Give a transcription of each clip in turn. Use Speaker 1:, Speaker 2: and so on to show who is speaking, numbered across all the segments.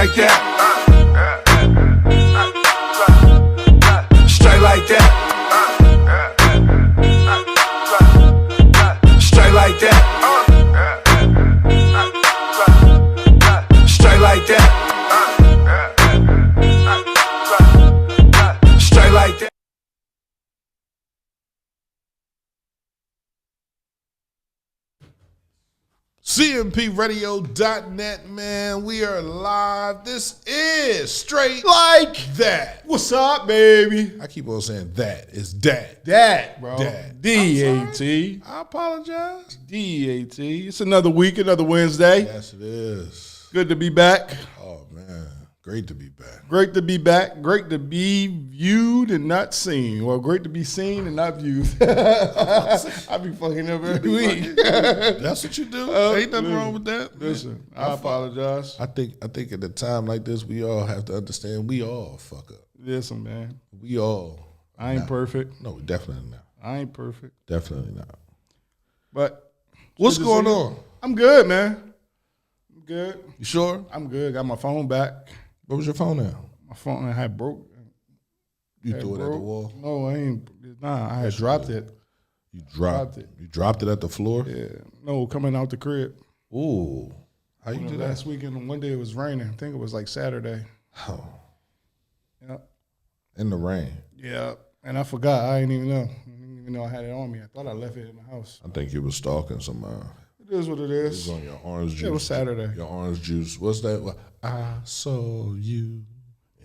Speaker 1: like that. Straight like that. Straight like that. Straight like that. Straight like that.
Speaker 2: CMPRadio.net, man. We are live. This is Str8 Like That.
Speaker 3: What's up, baby?
Speaker 2: I keep on saying that. It's that.
Speaker 3: Dat, bro.
Speaker 2: Dat.
Speaker 3: D-A-T.
Speaker 2: I apologize.
Speaker 3: D-A-T. It's another week, another Wednesday.
Speaker 2: Yes, it is.
Speaker 3: Good to be back.
Speaker 2: Oh, man. Great to be back.
Speaker 3: Great to be back. Great to be viewed and not seen. Well, great to be seen and not viewed. I be fucking up every week.
Speaker 2: That's what you do. Ain't nothing wrong with that.
Speaker 3: Listen, I apologize.
Speaker 2: I think at a time like this, we all have to understand we all fuck up.
Speaker 3: Listen, man.
Speaker 2: We all.
Speaker 3: I ain't perfect.
Speaker 2: No, definitely not.
Speaker 3: I ain't perfect.
Speaker 2: Definitely not.
Speaker 3: But
Speaker 2: What's going on?
Speaker 3: I'm good, man. I'm good.
Speaker 2: You sure?
Speaker 3: I'm good. Got my phone back.
Speaker 2: What was your phone at?
Speaker 3: My phone I had broke.
Speaker 2: You threw it at the wall?
Speaker 3: No, I ain't. Nah, I had dropped it.
Speaker 2: You dropped it. You dropped it at the floor?
Speaker 3: Yeah. No, coming out the crib.
Speaker 2: Ooh. How you do that?
Speaker 3: Last weekend, one day it was raining. I think it was like Saturday.
Speaker 2: Oh.
Speaker 3: Yeah.
Speaker 2: In the rain.
Speaker 3: Yeah. And I forgot. I didn't even know. I didn't even know I had it on me. I thought I left it in the house.
Speaker 2: I think you was stalking some.
Speaker 3: It is what it
Speaker 2: It
Speaker 3: is.
Speaker 2: was on your orange juice.
Speaker 3: It was Saturday.
Speaker 2: Your orange juice. What's that? I saw you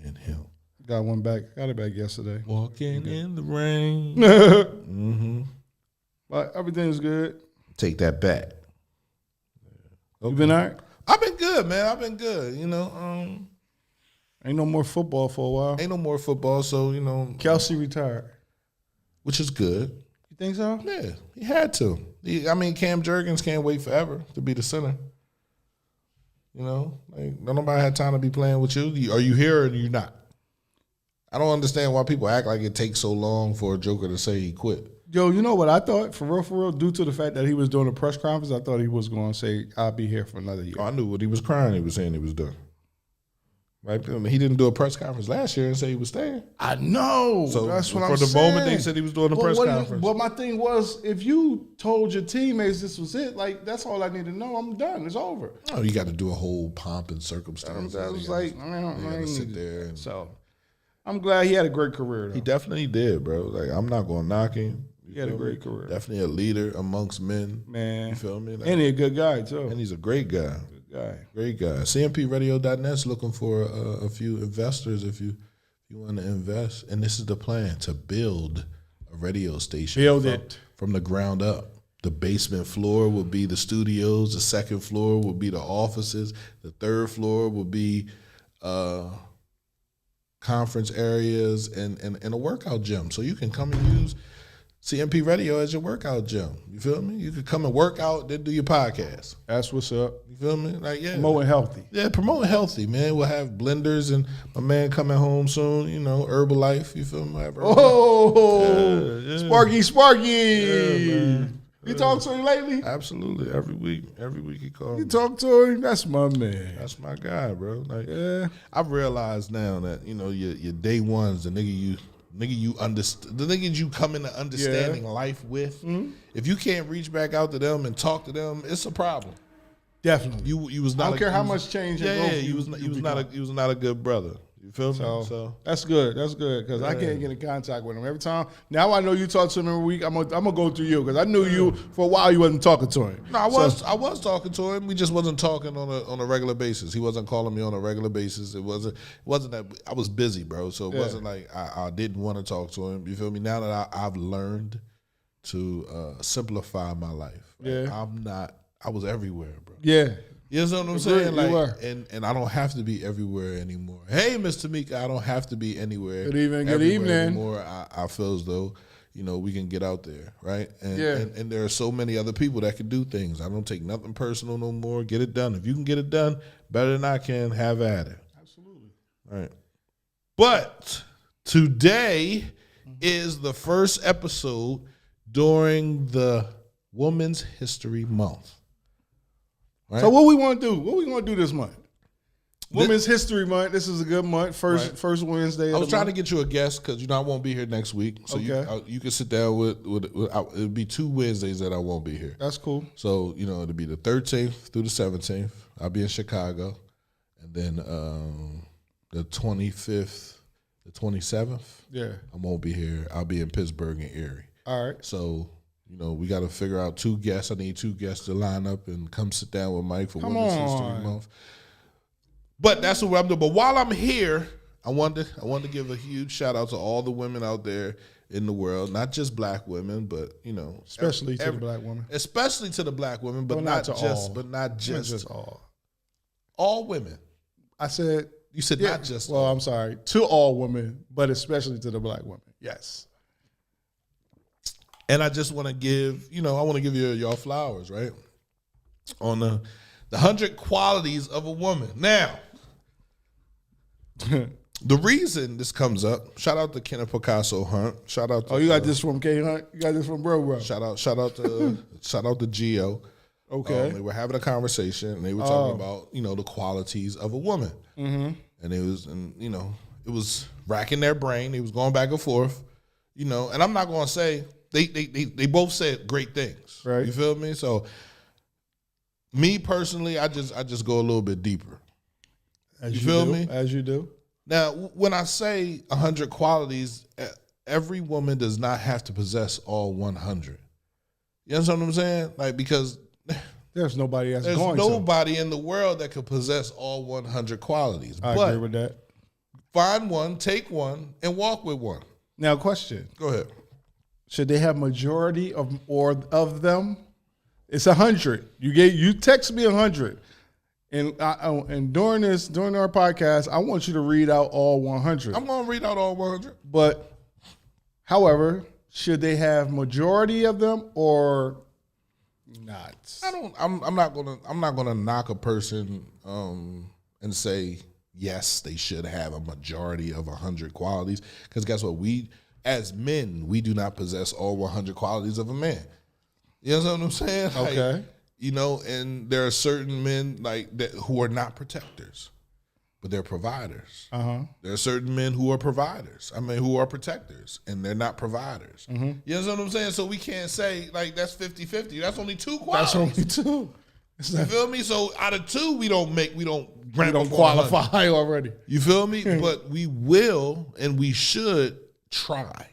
Speaker 2: and him.
Speaker 3: Got one back. Got it back yesterday.
Speaker 2: Walking in the rain.
Speaker 3: Mm-hmm. But everything's good.
Speaker 2: Take that back.
Speaker 3: You been all right?
Speaker 2: I've been good, man. I've been good. You know,
Speaker 3: Ain't no more football for a while.
Speaker 2: ain't no more football, so, you know.
Speaker 3: Kelsey retired.
Speaker 2: Which is good.
Speaker 3: You think so?
Speaker 2: Yeah, he had to. Cam Jurgens can't wait forever to be the center. You know, like, nobody had time to be playing with you. Are you here or are you not? I don't understand why people act like it takes so long for a Joker to say he quit.
Speaker 3: Yo, you know what I thought? For real, due to the fact that he was doing a press conference, I thought he was going to say, I'll be here for another year.
Speaker 2: Oh, I knew what he was crying. He was saying he was done. Right? I mean, he didn't do a press conference last year and say he was staying.
Speaker 3: I know.
Speaker 2: So
Speaker 3: that's what I'm saying.
Speaker 2: For the moment they said he was doing a press conference.
Speaker 3: But my thing was, if you told your teammates this was it, like, that's all I need to know. I'm done. It's over.
Speaker 2: Oh, you got to do a whole pomp and circumstance.
Speaker 3: I was like, I
Speaker 2: gotta sit there. And,
Speaker 3: so I'm glad he had a great career, though.
Speaker 2: He definitely did, bro. Like, I'm not going to knock him.
Speaker 3: He had a great career.
Speaker 2: Definitely a leader amongst men.
Speaker 3: Man.
Speaker 2: You feel me? Like,
Speaker 3: and he's a good guy, too.
Speaker 2: And he's a great guy.
Speaker 3: Good guy.
Speaker 2: Great guy. CMPRadio.net's looking for a few investors if you want to invest. And this is the plan, to build a radio station. From the ground up. The basement floor will be the studios. The second floor will be the offices. The third floor will be conference areas and a workout gym. So you can come and use CMP Radio as your workout gym. You feel me? You could come and work out, then do your podcast.
Speaker 3: That's what's up.
Speaker 2: You feel me? Like, yeah.
Speaker 3: Promoting healthy.
Speaker 2: Yeah, promoting healthy, man. We'll have blenders and my man coming home soon, you know, Herbalife. You feel me?
Speaker 3: Yeah. Sparky.
Speaker 2: Yeah, man.
Speaker 3: You talk to him lately?
Speaker 2: Absolutely. Every week he calls me.
Speaker 3: You talk to him? That's my man.
Speaker 2: That's my guy, bro. Like,
Speaker 3: yeah.
Speaker 2: I've realized now that, you know, your day ones, the niggas you come into understanding life with, if you can't reach back out to them and talk to them, it's a problem.
Speaker 3: Definitely.
Speaker 2: You was not.
Speaker 3: I don't care how much change.
Speaker 2: You was not a good brother. You feel me?
Speaker 3: So that's good. That's good because I can't get in contact with him every time. Now I know you talk to him every week. I'm gonna go through you because I knew you for a while. You wasn't talking to him.
Speaker 2: No, I was talking to him. We just wasn't talking on a regular basis. He wasn't calling me on a regular basis. It wasn't that I was busy, bro. So it wasn't like I didn't want to talk to him. You feel me? Now that I've learned to simplify my life. Right? I was everywhere, bro.
Speaker 3: Yeah.
Speaker 2: You know what I'm saying? Like, and I don't have to be everywhere anymore. Hey, Miss Tamika, I don't have to be anywhere.
Speaker 3: Good evening.
Speaker 2: Anymore. I feel as though, you know, we can get out there, right? And there are so many other people that can do things. I don't take nothing personal no more. Get it done. If you can get it done better than I can, have at it.
Speaker 3: Absolutely.
Speaker 2: All right. But today is the first episode during the Women's History Month. Right?
Speaker 3: So what we want to do? What we going to do this month? Women's History Month. This is a good month. First Wednesday.
Speaker 2: I was trying to get you a guest because I won't be here next week, so you can sit down with it'll be 2 Wednesdays that I won't be here.
Speaker 3: That's cool.
Speaker 2: So it'll be the 13th through the 17th. I'll be in Chicago, and then the 25th, the 27th.
Speaker 3: Yeah,
Speaker 2: I won't be here. I'll be in Pittsburgh and Erie.
Speaker 3: All right.
Speaker 2: So we got to figure out 2 guests. I need 2 guests to line up and come sit down with Mike for Women's History Month. But that's what I'm doing. But while I'm here, I wanted to give a huge shout out to all the women out there in the world, not just black women, but
Speaker 3: especially to the black women,
Speaker 2: especially to the black women, but not just all women.
Speaker 3: I said
Speaker 2: you said not just.
Speaker 3: Well, I'm sorry, to all women, but especially to the black women. Yes.
Speaker 2: And I just want to give y'all flowers, right? On the 100 qualities of a woman. Now, the reason this comes up, shout out to Kenneth Picasso Hunt. Shout out to
Speaker 3: you got this from K Hunt? You got this from Bro.
Speaker 2: Shout out to Gio.
Speaker 3: Okay.
Speaker 2: They were having a conversation and they were talking about, the qualities of a woman.
Speaker 3: Mm-hmm.
Speaker 2: And it was racking their brain. They was going back and forth, and I'm not going to say they both said great things.
Speaker 3: Right.
Speaker 2: You feel me? So me personally, I just go a little bit deeper. You feel me?
Speaker 3: As you do.
Speaker 2: Now, when I say 100 qualities, every woman does not have to possess all 100. You understand what I'm saying? Like, because
Speaker 3: there's nobody
Speaker 2: in the world that could possess all 100 qualities.
Speaker 3: I agree with that.
Speaker 2: Find one, take one, and walk with one.
Speaker 3: Now, question.
Speaker 2: Go ahead.
Speaker 3: Should they have majority of them? It's 100. You text me 100, and during our podcast, I want you to read out all 100.
Speaker 2: I'm gonna read out all 100.
Speaker 3: But, however, should they have majority of them or not?
Speaker 2: I'm not gonna knock a person and say yes, they should have a majority of 100 qualities, because guess what? We as men, we do not possess all 100 qualities of a man. You know what I'm saying?
Speaker 3: Okay.
Speaker 2: And there are certain men that who are not protectors, but they're providers.
Speaker 3: Uh-huh.
Speaker 2: There are certain men who are providers. Who are protectors, and they're not providers.
Speaker 3: Mm-hmm.
Speaker 2: You know what I'm saying? So we can't say that's 50-50. That's only 2 qualities.
Speaker 3: That's only 2.
Speaker 2: You feel me? So out of 2, we don't
Speaker 3: qualify already.
Speaker 2: You feel me? But we will and we should try.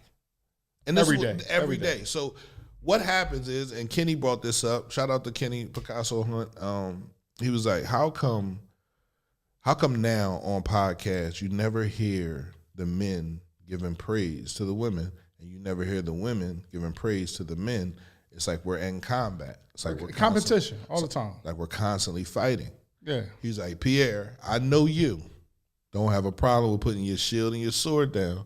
Speaker 2: And
Speaker 3: every day.
Speaker 2: So what happens is, and Kenny brought this up, shout out to Kenny Picasso Hunt. He was like, how come now on podcasts you never hear the men giving praise to the women and you never hear the women giving praise to the men? It's like we're in combat. It's like we're
Speaker 3: competition all the time.
Speaker 2: Like we're constantly fighting.
Speaker 3: Yeah.
Speaker 2: He's like, Pierre, I know you don't have a problem with putting your shield and your sword down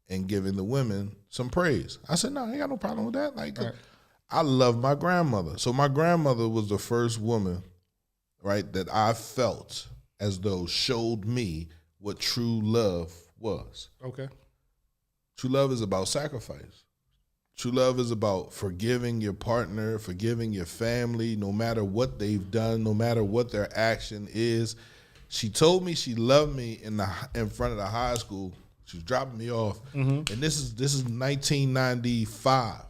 Speaker 2: and giving the women some praise. I said, no, I ain't got no problem with that. Like, right. I love my grandmother. So my grandmother was the first woman, right, that I felt as though showed me what true love was.
Speaker 3: Okay.
Speaker 2: True love is about sacrifice. True love is about forgiving your partner, forgiving your family, no matter what they've done, no matter what their action is. She told me she loved me in front of the high school. She was dropping me off, and this is 1995.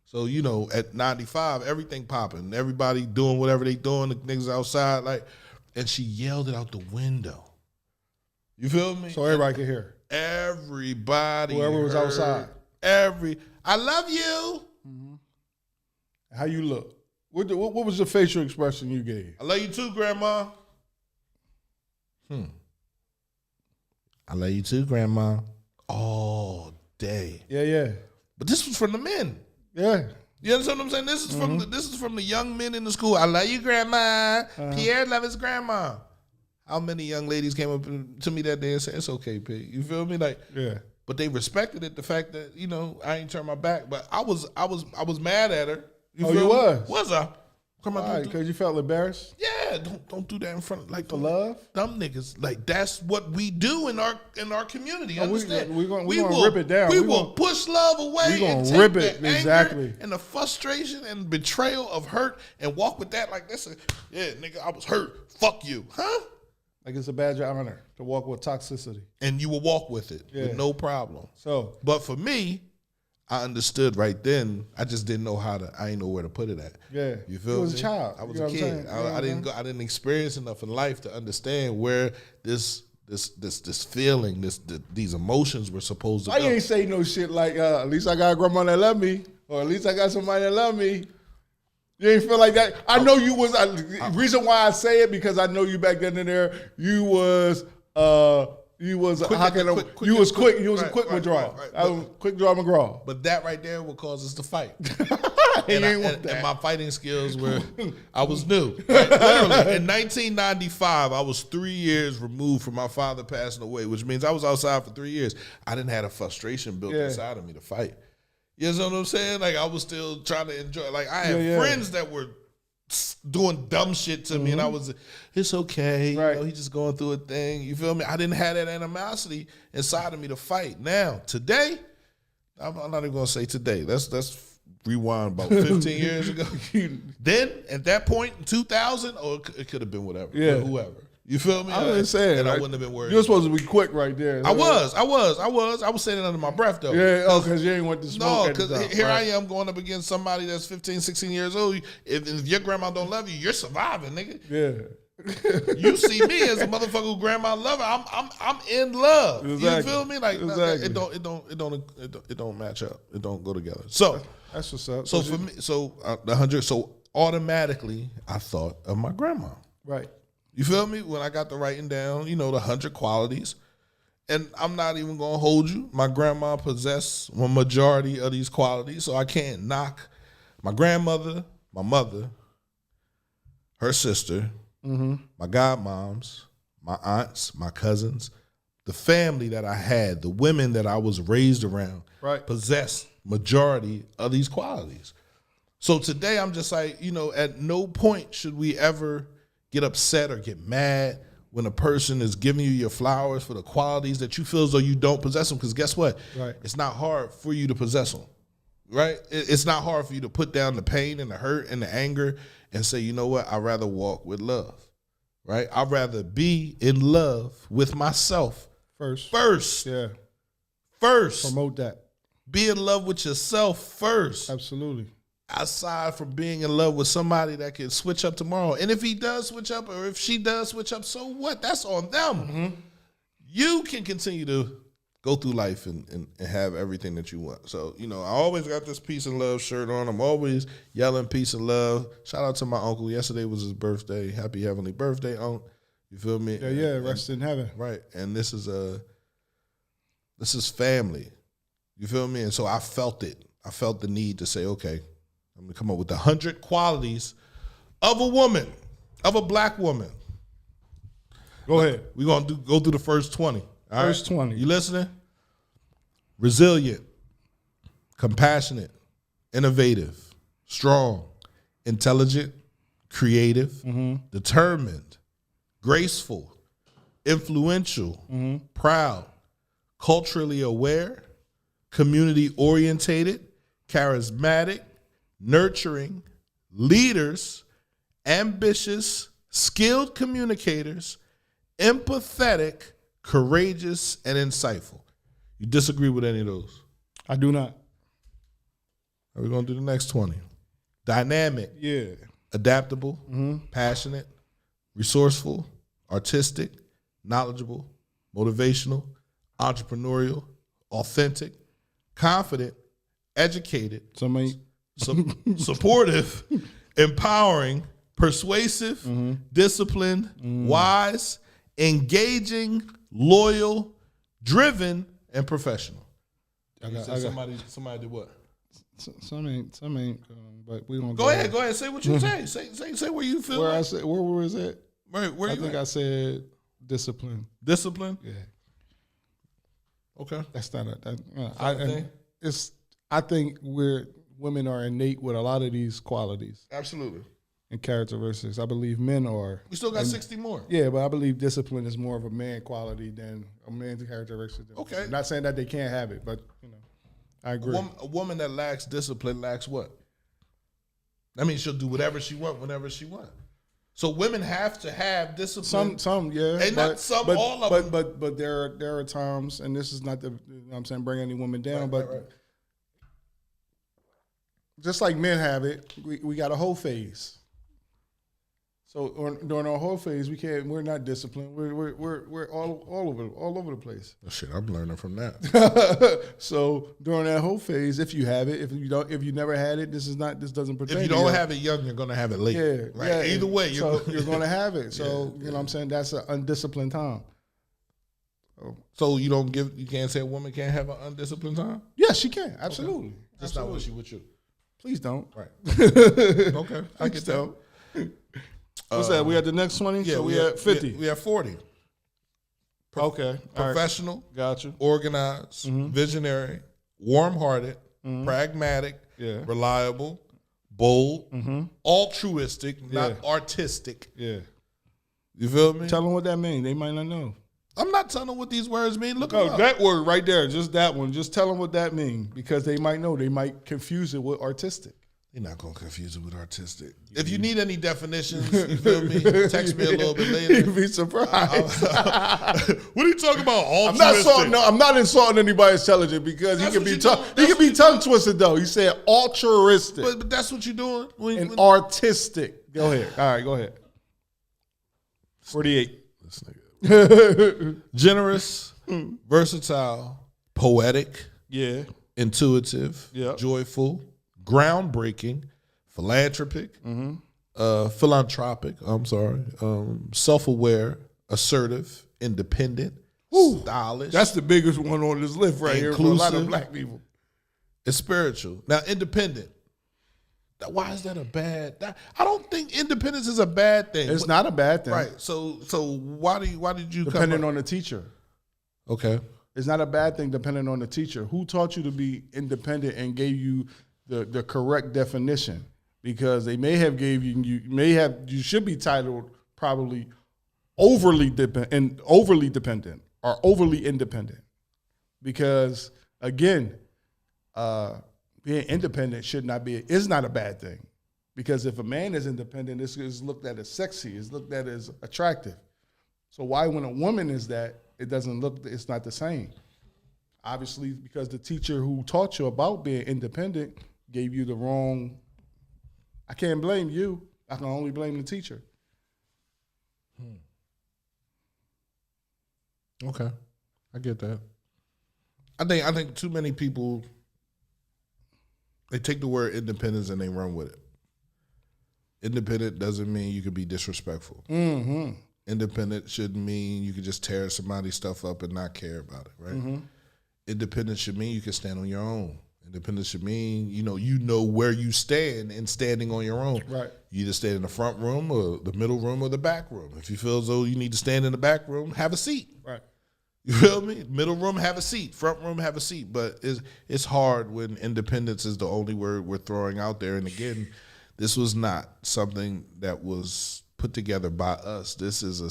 Speaker 2: So at 95, everything popping, everybody doing whatever they doing. The niggas outside, and she yelled it out the window. You feel me?
Speaker 3: So everybody could hear.
Speaker 2: Everybody,
Speaker 3: whoever was outside.
Speaker 2: I love you.
Speaker 3: Mm-hmm. How you look? What was the facial expression you gave?
Speaker 2: I love you too, Grandma. I love you too, Grandma. All day.
Speaker 3: Yeah.
Speaker 2: But this was from the men.
Speaker 3: Yeah.
Speaker 2: You understand what I'm saying? This is from the young men in the school. I love you, Grandma. Pierre love his grandma. How many young ladies came up to me that day and said, "It's okay, P." You feel me?
Speaker 3: Yeah.
Speaker 2: But they respected it. The fact that I ain't turned my back, but I was mad at her.
Speaker 3: You was?
Speaker 2: Was I?
Speaker 3: Come on, because you felt embarrassed.
Speaker 2: Yeah, don't do that in front of
Speaker 3: for love.
Speaker 2: Dumb niggas. That's what we do in our community. Understand?
Speaker 3: We gonna rip it down.
Speaker 2: We will push love away.
Speaker 3: We gonna rip it exactly.
Speaker 2: And the frustration and betrayal of hurt and walk with that like this. Yeah, nigga, I was hurt. Fuck you, huh?
Speaker 3: Like it's a badge of honor to walk with toxicity.
Speaker 2: And you will walk with it with no problem.
Speaker 3: So,
Speaker 2: but for me, I understood right then. I just didn't know I didn't know where to put it at.
Speaker 3: Yeah.
Speaker 2: You feel me?
Speaker 3: You was a child.
Speaker 2: I was a kid. I didn't experience enough in life to understand where this feeling, these emotions were supposed to go.
Speaker 3: I ain't say no shit like, at least I got a grandma that love me, or at least I got somebody that love me. You ain't feel like that? I know you was, reason why I say it, because I know you back then and there, you was quick withdrawal. Quick draw McGraw.
Speaker 2: But that right there will cause us to fight. and my fighting skills were, I was new. Right? Literally, in 1995, I was 3 years removed from my father passing away, which means I was outside for 3 years. I didn't have a frustration built inside of me to fight. You know what I'm saying? Like, I was still trying to enjoy. Like, I had friends that were doing dumb shit to me, and I was, it's okay.
Speaker 3: Right.
Speaker 2: You know, he's just going through a thing. You feel me? I didn't have that animosity inside of me to fight. Now, today, I'm not even going to say today. Let's rewind about 15 years ago. Then, at that point in 2000, it could have been whatever.
Speaker 3: Yeah.
Speaker 2: Whoever. You feel me?
Speaker 3: I was saying,
Speaker 2: and I wouldn't have been worried.
Speaker 3: You're supposed to be quick right there.
Speaker 2: I was saying it under my breath, though.
Speaker 3: Yeah, because you ain't want to smoke.
Speaker 2: No, because here I am going up against somebody that's 15, 16 years old. If your grandma don't love you, you're surviving, nigga.
Speaker 3: Yeah.
Speaker 2: You see me as a motherfucker who grandma love her. I'm in love.
Speaker 3: Exactly.
Speaker 2: You feel me? Like
Speaker 3: exactly.
Speaker 2: It don't match up. It don't go together. So
Speaker 3: that's what's up.
Speaker 2: So for me, the 100. So automatically, I thought of my grandma.
Speaker 3: Right.
Speaker 2: You feel me? When I got the writing down, the 100 qualities. And I'm not even going to hold you. My grandma possessed a majority of these qualities, so I can't knock my grandmother, my mother, her sister, my godmoms, my aunts, my cousins, the family that I had, the women that I was raised around, possessed majority of these qualities. So today I'm just like, at no point should we ever get upset or get mad when a person is giving you your flowers for the qualities that you feel as though you don't possess them. Because guess what?
Speaker 3: Right.
Speaker 2: It's not hard for you to possess them, right? It's not hard for you to put down the pain and the hurt and the anger and say, you know what? I'd rather walk with love, right? I'd rather be in love with myself first.
Speaker 3: Yeah.
Speaker 2: First.
Speaker 3: Promote that.
Speaker 2: Be in love with yourself first.
Speaker 3: Absolutely.
Speaker 2: Aside from being in love with somebody that can switch up tomorrow. And if he does switch up or if she does switch up, so what? That's on them. You can continue to go through life and have everything that you want. So, I always got this peace and love shirt on. I'm always yelling peace and love. Shout out to my uncle. Yesterday was his birthday. Happy heavenly birthday, Unc. You feel me?
Speaker 3: Yeah, rest in heaven.
Speaker 2: Right. And this is family. You feel me? And so I felt it. I felt the need to say, okay, I'm going to come up with 100 qualities of a woman, of a black woman.
Speaker 3: Go ahead.
Speaker 2: We're going to go through the first 20.
Speaker 3: First 20.
Speaker 2: You listening? Resilient, compassionate, innovative, strong, intelligent, creative, determined, graceful, influential, proud, culturally aware, community-orientated, charismatic, nurturing, leaders, ambitious, skilled communicators, empathetic, courageous, and insightful. You disagree with any of those?
Speaker 3: I do not.
Speaker 2: We're going to do the next 20. Dynamic, adaptable, passionate, resourceful, artistic, knowledgeable, motivational, entrepreneurial, authentic, confident, educated, supportive, empowering, persuasive, disciplined, wise, engaging, loyal, driven, and professional. Somebody did what?
Speaker 3: Some ain't. But we don't
Speaker 2: go ahead. Go ahead. Say what you say. Say where you feel.
Speaker 3: Where was it?
Speaker 2: Right. Where
Speaker 3: I
Speaker 2: you?
Speaker 3: think I said discipline.
Speaker 2: Discipline.
Speaker 3: Yeah.
Speaker 2: Okay.
Speaker 3: That's not I think women are innate with a lot of these qualities.
Speaker 2: Absolutely.
Speaker 3: And characteristics. I believe men are.
Speaker 2: We still got 60 more.
Speaker 3: Yeah, but I believe discipline is more of a man quality than a man's characteristic.
Speaker 2: Okay.
Speaker 3: I'm not saying that they can't have it, but I agree.
Speaker 2: A woman that lacks discipline lacks what? That means she'll do whatever she wants whenever she wants. So women have to have discipline.
Speaker 3: Some, yeah,
Speaker 2: and not some, all of them.
Speaker 3: But there are times, and this is not I'm saying bring any woman down, but just like men have it, we got a whole phase. So during our whole phase, we're not disciplined. We're all over the place.
Speaker 2: Oh, shit, I'm learning from that.
Speaker 3: So during that whole phase, if you have it, if you never had it, this doesn't pertain.
Speaker 2: If you don't have it young, you're gonna have it late.
Speaker 3: Yeah,
Speaker 2: right.
Speaker 3: Yeah,
Speaker 2: Either way,
Speaker 3: you're gonna have it. So you know what I'm saying, that's an undisciplined time.
Speaker 2: So you can't say a woman can't have an undisciplined time?
Speaker 3: Yes, she can. Absolutely.
Speaker 2: Just not when she with you.
Speaker 3: Please don't.
Speaker 2: Right. Okay. I get that.
Speaker 3: What's that? We at the next 20?
Speaker 2: Yeah,
Speaker 3: so we at 50.
Speaker 2: We at 40.
Speaker 3: Okay.
Speaker 2: Professional.
Speaker 3: Right. Gotcha.
Speaker 2: Organized. Visionary. Warm-hearted. Pragmatic.
Speaker 3: Yeah.
Speaker 2: Reliable. Bold. Altruistic. Not artistic.
Speaker 3: Yeah.
Speaker 2: You feel me?
Speaker 3: Tell them what that means. They might not know.
Speaker 2: I'm not telling them what these words mean. Look them up.
Speaker 3: That word right there, just that one. Just tell them what that means because they might know. They might confuse it with artistic.
Speaker 2: You're not going to confuse it with artistic. If you need any definitions, you feel me? Text me a little bit later.
Speaker 3: You'd be surprised.
Speaker 2: What are you talking about? Altruistic?
Speaker 3: I'm not insulting anybody's intelligence because he can be tongue twisted though. He said altruistic.
Speaker 2: But that's what you're doing.
Speaker 3: And artistic. Go ahead. All right, go ahead. 48.
Speaker 2: This nigga. Generous, versatile, poetic, intuitive, joyful, groundbreaking, philanthropic, self-aware, assertive, independent, stylish.
Speaker 3: That's the biggest one on this list right here for a lot of black people.
Speaker 2: It's spiritual. Now, independent. Why is that a bad? I don't think independence is a bad thing.
Speaker 3: It's not a bad thing,
Speaker 2: right? So why did you
Speaker 3: depending on the teacher?
Speaker 2: Okay,
Speaker 3: it's not a bad thing depending on the teacher who taught you to be independent and gave you the correct definition, because they may have you should be titled probably overly dependent or overly independent, because again, being independent is not a bad thing, because if a man is independent, it's looked at as sexy, it's looked at as attractive. So why when a woman is that, it's not the same? Obviously, because the teacher who taught you about being independent gave you the wrong. I can't blame you. I can only blame the teacher.
Speaker 2: Okay, I get that. I think too many people, they take the word independence and they run with it. Independent doesn't mean you could be disrespectful. Independent shouldn't mean you could just tear somebody's stuff up and not care about it, right? Independence should mean you can stand on your own. Independence should mean you know where you stand and standing on your own.
Speaker 3: Right.
Speaker 2: You either stand in the front room or the middle room or the back room. If you feel as though you need to stand in the back room, have a seat.
Speaker 3: Right.
Speaker 2: You feel me? Middle room, have a seat. Front room, have a seat. But it's hard when independence is the only word we're throwing out there. And again, this was not something that was put together by us. This is a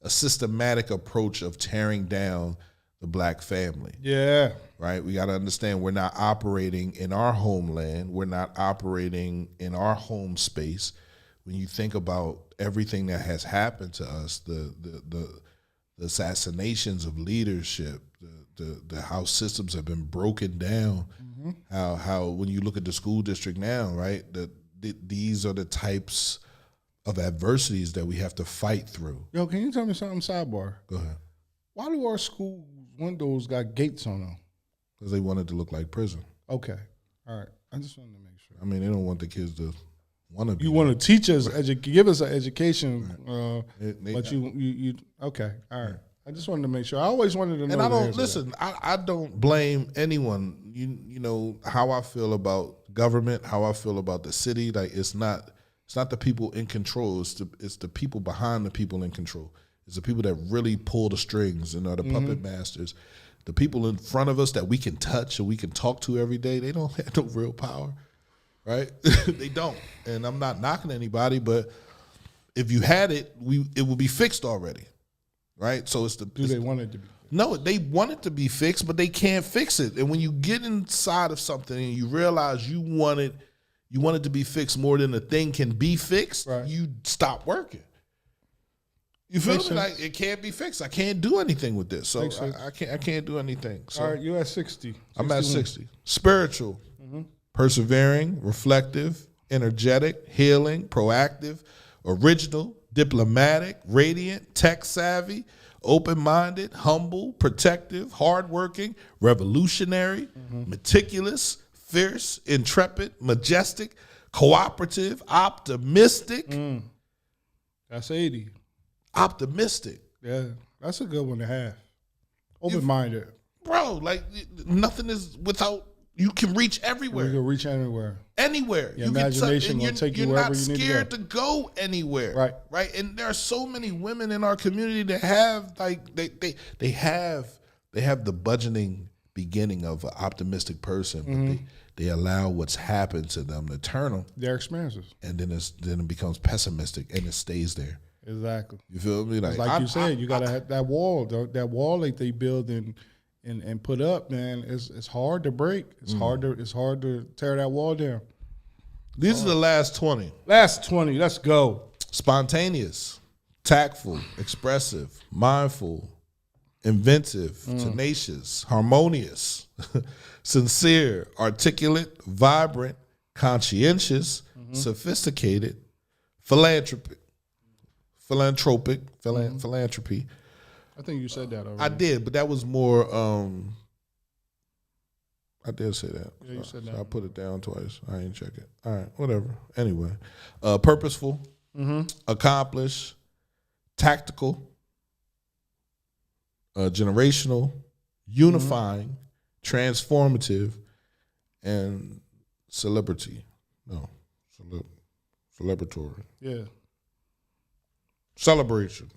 Speaker 2: systematic approach of tearing down the black family.
Speaker 3: Yeah.
Speaker 2: Right? We got to understand we're not operating in our homeland. We're not operating in our home space. When you think about everything that has happened to us, the assassinations of leadership, the how systems have been broken down, how when you look at the school district now, right, these are the types of adversities that we have to fight through.
Speaker 3: Yo, can you tell me something, sidebar?
Speaker 2: Go ahead.
Speaker 3: Why do our school windows got gates on them?
Speaker 2: Because they wanted to look like prison.
Speaker 3: Okay. All right. I just wanted to make sure.
Speaker 2: I mean, they don't want the kids to want to be.
Speaker 3: You want to teach us, give us an education,
Speaker 2: but
Speaker 3: you okay. All right. I just wanted to make sure. I always wanted to know.
Speaker 2: And I don't listen. I don't blame anyone. You know how I feel about government, how I feel about the city. Like it's not the people in control. It's the people behind the people in control. It's the people that really pull the strings and are the puppet masters. The people in front of us that we can touch and we can talk to every day, they don't have no real power, right? They don't. And I'm not knocking anybody, but if you had it, it would be fixed already, right? So
Speaker 3: they want it to be?
Speaker 2: No, they want it to be fixed, but they can't fix it. And when you get inside of something and you realize you want it you want it to be fixed more than the thing can be fixed,
Speaker 3: Right.
Speaker 2: you stop working. You feel me? Like, it can't be fixed. I can't do anything with this. So I can't do anything. So
Speaker 3: All right, you're at 60.
Speaker 2: I'm at 60. Spiritual, persevering, reflective, energetic, healing, proactive, original, diplomatic, radiant, tech savvy, open-minded, humble, protective, hardworking, revolutionary, meticulous, fierce, intrepid, majestic, cooperative, optimistic.
Speaker 3: That's 80.
Speaker 2: Optimistic.
Speaker 3: Yeah, that's a good one to have. Open-minded.
Speaker 2: Bro, like, nothing is without, you can reach everywhere.
Speaker 3: You can reach anywhere.
Speaker 2: Anywhere.
Speaker 3: Your imagination will take you wherever you need to go.
Speaker 2: You're not scared to go anywhere.
Speaker 3: Right.
Speaker 2: Right. And there are so many women in our community that have, like, they have the budgeting beginning of an optimistic person, but they allow what's happened to them to turn them.
Speaker 3: Their experiences.
Speaker 2: And then it becomes pessimistic and it stays there.
Speaker 3: Exactly.
Speaker 2: You feel me?
Speaker 3: Like you said, you gotta have that wall. That wall that they build and put up, man. It's hard to break. It's hard to tear that wall down.
Speaker 2: These are the last 20.
Speaker 3: Last 20. Let's go.
Speaker 2: Spontaneous, tactful, expressive, mindful, inventive, tenacious, harmonious, sincere, articulate, vibrant, conscientious, sophisticated, philanthropy.
Speaker 3: I think you said that already.
Speaker 2: I did, but that was more. I did say that.
Speaker 3: Yeah, you said that.
Speaker 2: So I put it down twice. I ain't check it. All right, whatever. Anyway, purposeful, accomplished, tactical, generational, unifying, transformative, and celebratory.
Speaker 3: Yeah.
Speaker 2: Celebration.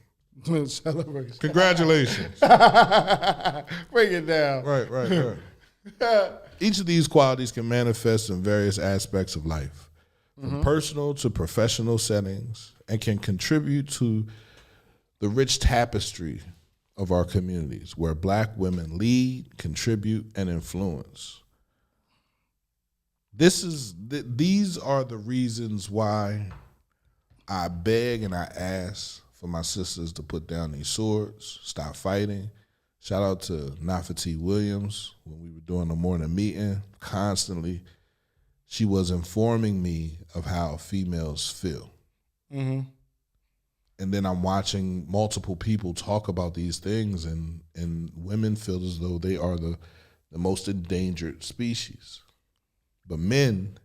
Speaker 3: Celebration.
Speaker 2: Congratulations.
Speaker 3: Bring it down.
Speaker 2: Right. Each of these qualities can manifest in various aspects of life, from personal to professional settings, and can contribute to the rich tapestry of our communities where Black women lead, contribute, and influence. These are the reasons why I beg and I ask for my sisters to put down these swords, stop fighting. Shout out to Nafati Williams when we were doing the morning meeting. Constantly, she was informing me of how females feel. And then I'm watching multiple people talk about these things, and women feel as though they are the most endangered species. But men,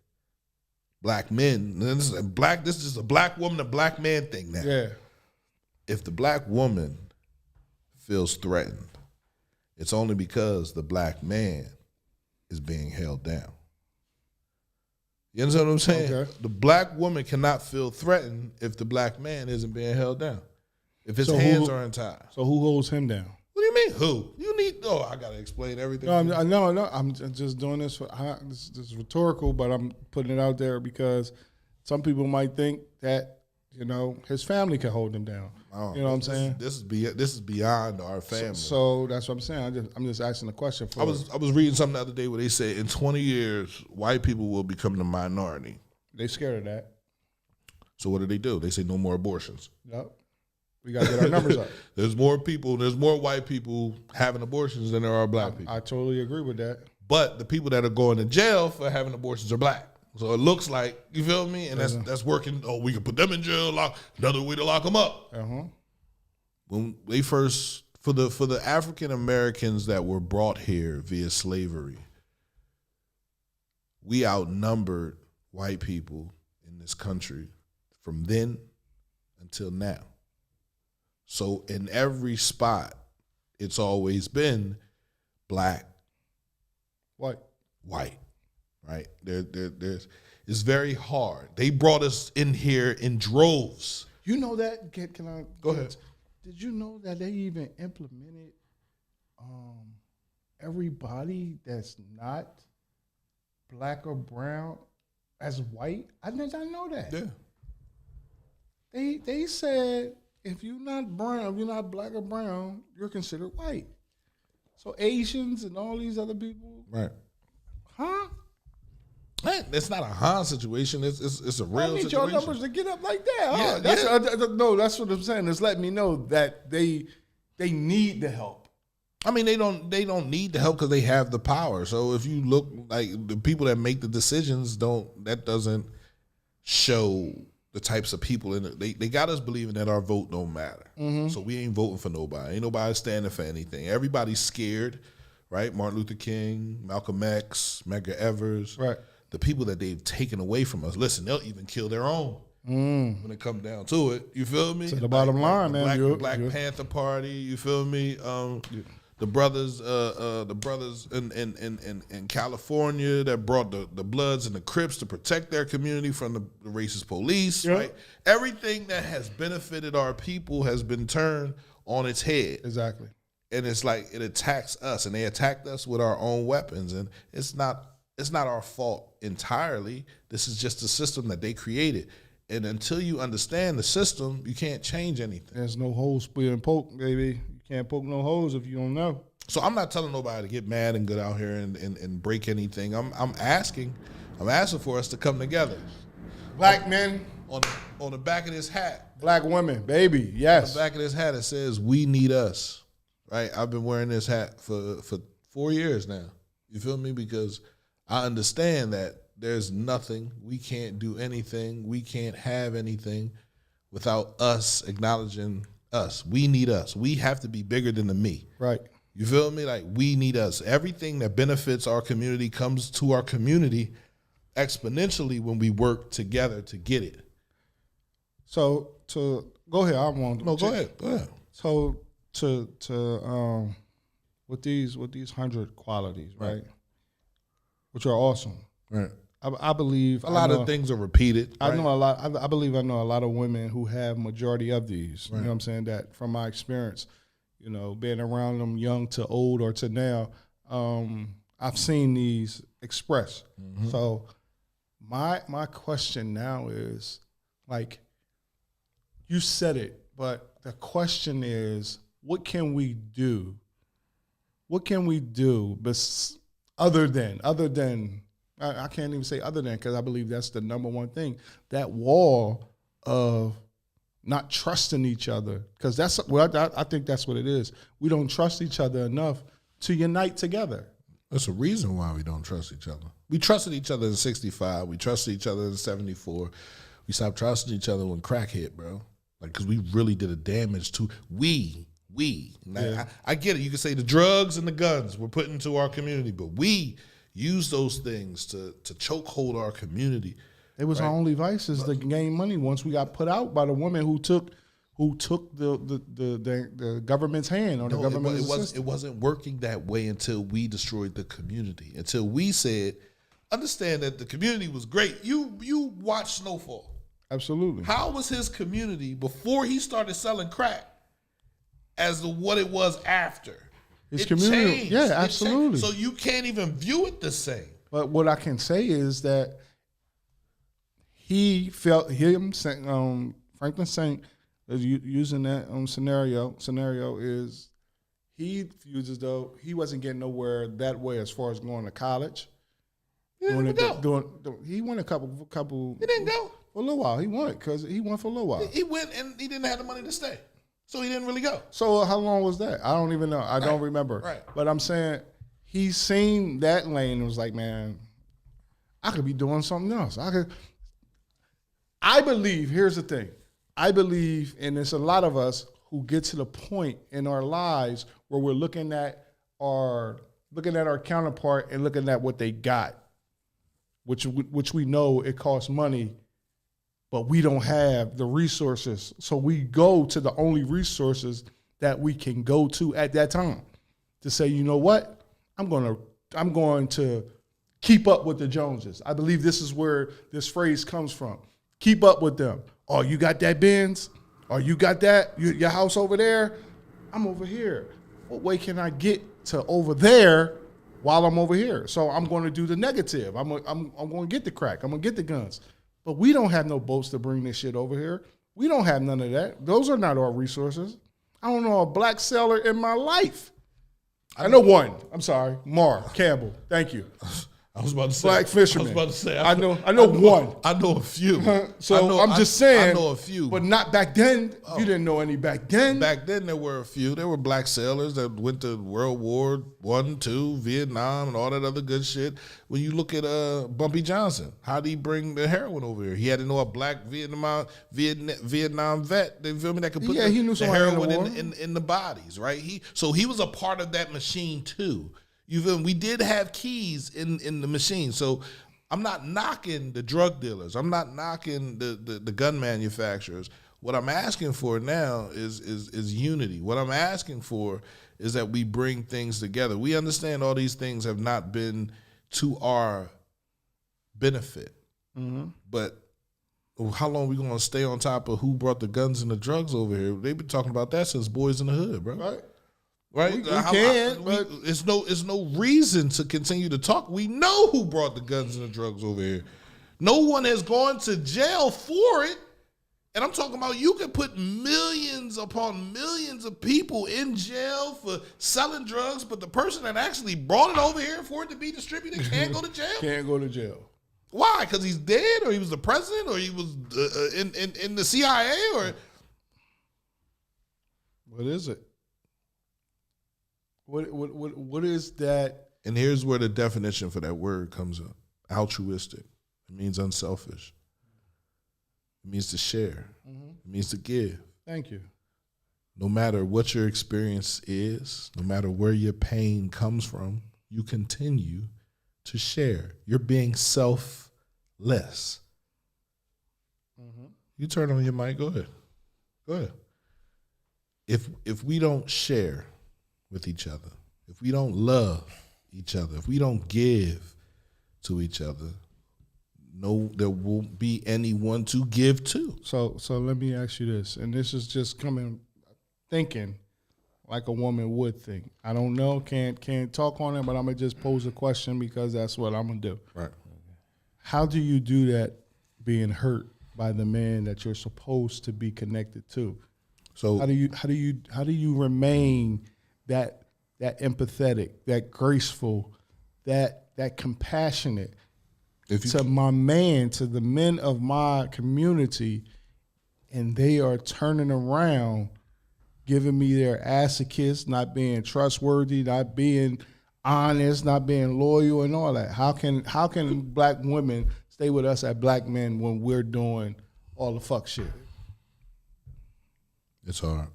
Speaker 2: Black men, this is a Black woman, a Black man thing now.
Speaker 3: Yeah.
Speaker 2: If the Black woman feels threatened, it's only because the Black man is being held down. You understand what I'm saying?
Speaker 3: Okay.
Speaker 2: The Black woman cannot feel threatened if the Black man isn't being held down. If his
Speaker 3: So
Speaker 2: hands are untied.
Speaker 3: So who holds him down?
Speaker 2: What do you mean, who? You need, I got to explain everything.
Speaker 3: No, I'm just doing this for, this is rhetorical, but I'm putting it out there because some people might think that, his family can hold him down. You know what I'm saying?
Speaker 2: This is beyond our family.
Speaker 3: So that's what I'm saying. I'm just asking the question for.
Speaker 2: I was reading something the other day where they said in 20 years, white people will become the minority.
Speaker 3: They scared of that.
Speaker 2: So what do? They say no more abortions.
Speaker 3: Yep. We got to get our numbers up.
Speaker 2: There's more white people having abortions than there are Black people.
Speaker 3: I totally agree with that.
Speaker 2: But the people that are going to jail for having abortions are Black. So it looks like, you feel me? And that's working. Oh, we can put them in jail, another way to lock them up. When they first, for the African Americans that were brought here via slavery, we outnumbered white people in this country from then until now. So in every spot, it's always been Black,
Speaker 3: White,
Speaker 2: right? It's very hard. They brought us in here in droves.
Speaker 3: You know that? Can I
Speaker 2: go ahead?
Speaker 3: Did you know that they even implemented everybody that's not Black or brown as white? I did not know that.
Speaker 2: Yeah.
Speaker 3: They said if you're not brown, if you're not Black or brown, you're considered white. So Asians and all these other people,
Speaker 2: right?
Speaker 3: Huh?
Speaker 2: Man, it's not a Han situation. It's a real
Speaker 3: I need
Speaker 2: situation.
Speaker 3: your numbers to get up like that. Huh?
Speaker 2: Yeah,
Speaker 3: That's what I'm saying. It's letting me know that they need the help.
Speaker 2: I mean, they don't need the help because they have the power. So if you look like the people that make the decisions, that doesn't show the types of people in it. They got us believing that our vote don't matter. Mm-hmm. So we ain't voting for nobody. Ain't nobody standing for anything. Everybody's scared, right? Martin Luther King, Malcolm X, Medgar Evers,
Speaker 3: right?
Speaker 2: The people that they've taken away from us. Listen, they'll even kill their own when it comes down to it. You feel me?
Speaker 3: To the bottom line, man.
Speaker 2: The Black Panther Party. You feel me? The brothers in California that brought the Bloods and the Crips to protect their community from the racist police, right? Everything that has benefited our people has been turned on its head.
Speaker 3: Exactly.
Speaker 2: And it's like it attacks us, and they attacked us with our own weapons. And it's not our fault entirely. This is just the system that they created. And until you understand the system, you can't change anything.
Speaker 3: There's no holes being poked, baby. You can't poke no holes if you don't know.
Speaker 2: So I'm not telling nobody to get mad and get out here and break anything. I'm asking for us to come together.
Speaker 3: Black men
Speaker 2: on the back of this hat.
Speaker 3: Black women, baby, yes.
Speaker 2: On the back of this hat it says "We need us." Right? I've been wearing this hat for 4 years now. You feel me? Because I understand that there's nothing, we can't do anything, we can't have anything without us acknowledging us. We need us. We have to be bigger than the me.
Speaker 3: Right.
Speaker 2: You feel me? Like, we need us. Everything that benefits our community comes to our community exponentially when we work together to get it.
Speaker 3: So go ahead. I want to.
Speaker 2: No, go ahead.
Speaker 3: So with these 100 qualities, right? Which are awesome.
Speaker 2: Right.
Speaker 3: I believe
Speaker 2: a lot of things are repeated.
Speaker 3: I know a lot. I believe I know a lot of women who have majority of these.
Speaker 2: Right.
Speaker 3: You know what I'm saying? That from my experience, being around them young to old or to now, I've seen these express. Mm-hmm. So my question now is, like, you said it, but the question is, what can we do? What can we do other than I can't even say other than, because I believe that's the number one thing. That wall of not trusting each other, because I think that's what it is. We don't trust each other enough to unite together.
Speaker 2: That's a reason why we don't trust each other. We trusted each other in 65. We trusted each other in 74. We stopped trusting each other when crack hit, bro. Like, because we really did a damage to we.
Speaker 3: Yeah.
Speaker 2: I get it. You can say the drugs and the guns were put into our community, but we use those things to chokehold our community.
Speaker 3: It was our only vices to gain money once we got put out by the woman who took the government's hand or the government's assistance.
Speaker 2: It wasn't working that way until we destroyed the community. Until we said, understand that the community was great. You watched Snowfall.
Speaker 3: Absolutely.
Speaker 2: How was his community before he started selling crack as to what it was after?
Speaker 3: His community,
Speaker 2: changed.
Speaker 3: Yeah, absolutely.
Speaker 2: So you can't even view it the same.
Speaker 3: But what I can say is that he felt Franklin Saint is using that scenario is he feels as though he wasn't getting nowhere that way as far as going to college.
Speaker 2: He didn't go.
Speaker 3: He went a couple.
Speaker 2: He didn't go
Speaker 3: for a little while. He went for a little while.
Speaker 2: He went and he didn't have the money to stay. So he didn't really go.
Speaker 3: So how long was that? I don't even know. I don't remember.
Speaker 2: Right.
Speaker 3: But I'm saying he seen that lane and was like, man, I could be doing something else. I believe, here's the thing. I believe, and there's a lot of us who get to the point in our lives where we're looking at our counterpart and looking at what they got, which we know it costs money, but we don't have the resources. So we go to the only resources that we can go to at that time to say, you know what? I'm going to keep up with the Joneses. I believe this is where this phrase comes from. Keep up with them. Oh, you got that Benz? Or you got that? Your house over there? I'm over here. What way can I get to over there while I'm over here? So I'm going to do the negative. I'm going to get the crack. I'm going to get the guns. But we don't have no boats to bring this shit over here. We don't have none of that. Those are not our resources. I don't know a black sailor in my life. I know one. I'm sorry. Mar Campbell. Thank you.
Speaker 2: I was about to say
Speaker 3: black fishermen.
Speaker 2: I was about to say
Speaker 3: I know one.
Speaker 2: I know a few.
Speaker 3: So I'm just saying.
Speaker 2: I know a few,
Speaker 3: but not back then. You didn't know any back then.
Speaker 2: Back then there were a few. There were black sailors that went to World War I, II, Vietnam, and all that other good shit. When you look at Bumpy Johnson, how did he bring the heroin over here? He had to know a black Vietnam vet. You feel me? That could put
Speaker 3: he knew
Speaker 2: the heroin in the bodies, right? So he was a part of that machine too. You feel me? We did have keys in the machine. So I'm not knocking the drug dealers. I'm not knocking the gun manufacturers. What I'm asking for now is unity. What I'm asking for is that we bring things together. We understand all these things have not been to our benefit. Mm-hmm. But how long are we going to stay on top of who brought the guns and the drugs over here? They've been talking about that since Boys in the Hood, bro. Right? It's no reason to continue to talk. We know who brought the guns and the drugs over here. No one has gone to jail for it. And I'm talking about you can put millions upon millions of people in jail for selling drugs, but the person that actually brought it over here for it to be distributed can't go to jail?
Speaker 3: Can't go to jail.
Speaker 2: Why? Because he's dead, or he was the president, or he was in the CIA, or...
Speaker 3: What is it? What is that?
Speaker 2: And here's where the definition for that word comes up. Altruistic. It means unselfish. It means to share. Mm-hmm. It means to give.
Speaker 3: Thank you.
Speaker 2: No matter what your experience is, no matter where your pain comes from, you continue to share. You're being selfless. Mm-hmm. You turn on your mic. Go ahead. If we don't share with each other, if we don't love each other, if we don't give to each other, no, there won't be anyone to give to.
Speaker 3: So let me ask you this, and this is just thinking like a woman would think. I don't know, can't talk on it, but I'm gonna just pose a question because that's what I'm gonna do.
Speaker 2: Right.
Speaker 3: How do you do that being hurt by the man that you're supposed to be connected to? So how do you remain that empathetic, that graceful, that compassionate to my man, to the men of my community, and they are turning around, giving me their ass a kiss, not being trustworthy, not being honest, not being loyal, and all that? How can black women stay with us as black men when we're doing all the fuck shit?
Speaker 2: It's hard.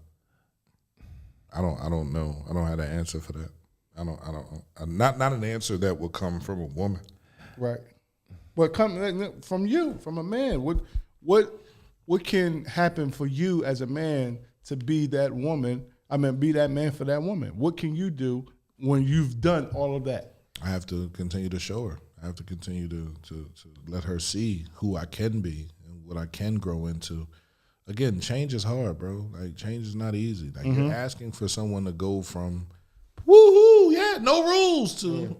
Speaker 2: I don't know. I don't have an answer for that. I don't. Not an answer that will come from a woman.
Speaker 3: Right. But come from you, from a man. What can happen for you as a man to be that woman? I mean, be that man for that woman. What can you do when you've done all of that?
Speaker 2: I have to continue to show her. I have to continue to let her see who I can be and what I can grow into. Again, change is hard, bro. Like, change is not easy. Like, you're asking for someone to go from woohoo, yeah, no rules to,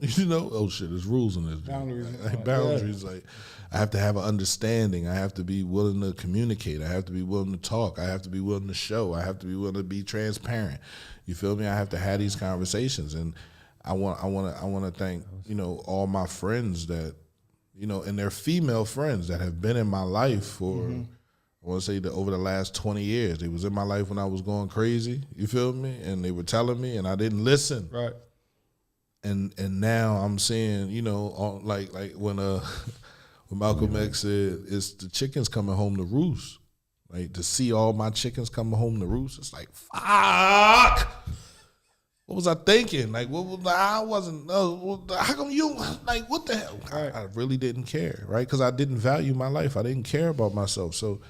Speaker 2: oh shit, there's rules in this.
Speaker 3: Boundaries.
Speaker 2: Boundaries. Like, I have to have an understanding. I have to be willing to communicate. I have to be willing to talk. I have to be willing to show. I have to be willing to be transparent. You feel me? I have to have these conversations. And I want to thank, all my friends that, and their female friends that have been in my life for, I want to say that over the last 20 years. They was in my life when I was going crazy, you feel me? And they were telling me and I didn't listen.
Speaker 3: Right.
Speaker 2: And now I'm seeing, like when Malcolm X said, it's the chickens coming home to roost. Like, to see all my chickens coming home to roost, it's like, fuck! What was I thinking? Like, I wasn't, how come you, like, what the hell?
Speaker 3: Right.
Speaker 2: I really didn't care, right? Because I didn't value my life. I didn't care about myself. So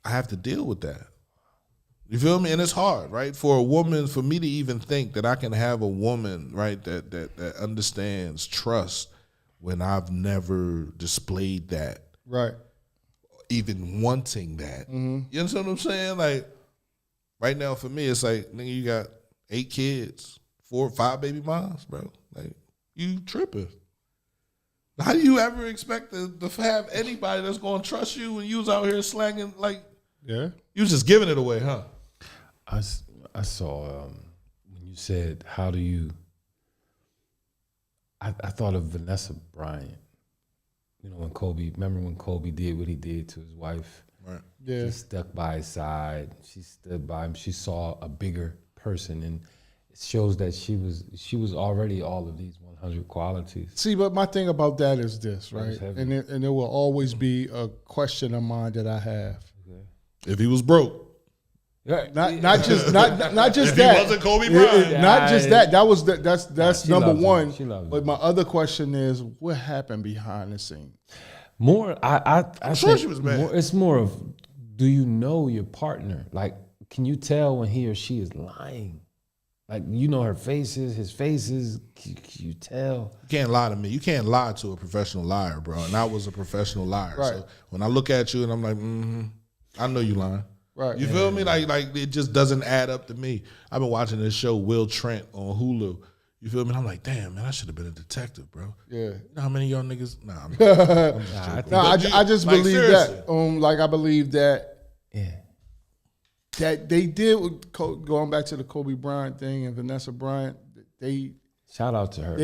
Speaker 2: I have to deal with that. You feel me? And it's hard, right? For a woman, for me to even think that I can have a woman, right, that understands trust when I've never displayed that.
Speaker 3: Right.
Speaker 2: Even wanting that. Mm-hmm. You understand what I'm saying? Like, right now for me, it's like, nigga, you got 8 kids, 4 or 5 baby moms, bro. Like, you tripping. How do you ever expect to have anybody that's going to trust you when you was out here slanging, like,
Speaker 3: yeah,
Speaker 2: you was just giving it away, huh?
Speaker 1: I saw when you said, how do you I thought of Vanessa Bryant. You know, remember when Kobe did what he did to his wife?
Speaker 2: Right.
Speaker 3: Yeah.
Speaker 1: She stuck by his side. She stood by him. She saw a bigger person, and it shows that she was already all of these 100 qualities.
Speaker 3: See, but my thing about that is this, right? And it will always be a question of mine that I have.
Speaker 1: Okay.
Speaker 2: If he was broke.
Speaker 3: Not just
Speaker 2: If
Speaker 3: that.
Speaker 2: he wasn't Kobe Bryant.
Speaker 3: Not just that. That's number one.
Speaker 1: She loves
Speaker 3: But my other question is, what happened behind the scenes?
Speaker 1: More, I'm
Speaker 2: sure she was mad.
Speaker 1: It's more of, do you know your partner? Like, can you tell when he or she is lying? Like, you know her faces, his faces. Can you tell?
Speaker 2: You can't lie to me. You can't lie to a professional liar, bro. And I was a professional liar.
Speaker 3: Right.
Speaker 2: So when I look at you and I'm like, I know you lying.
Speaker 3: Right.
Speaker 2: You feel me? Like it just doesn't add up to me. I've been watching this show, Will Trent, on Hulu. You feel me? And I'm like, damn, man, I should have been a detective, bro.
Speaker 3: Yeah.
Speaker 2: You know how many of y'all niggas? Nah, I'm just joking.
Speaker 3: I just
Speaker 2: like,
Speaker 3: believe
Speaker 2: seriously.
Speaker 3: that. I believe that
Speaker 1: Yeah.
Speaker 3: that they did with going back to the Kobe Bryant thing and Vanessa Bryant. They
Speaker 1: Shout out to her.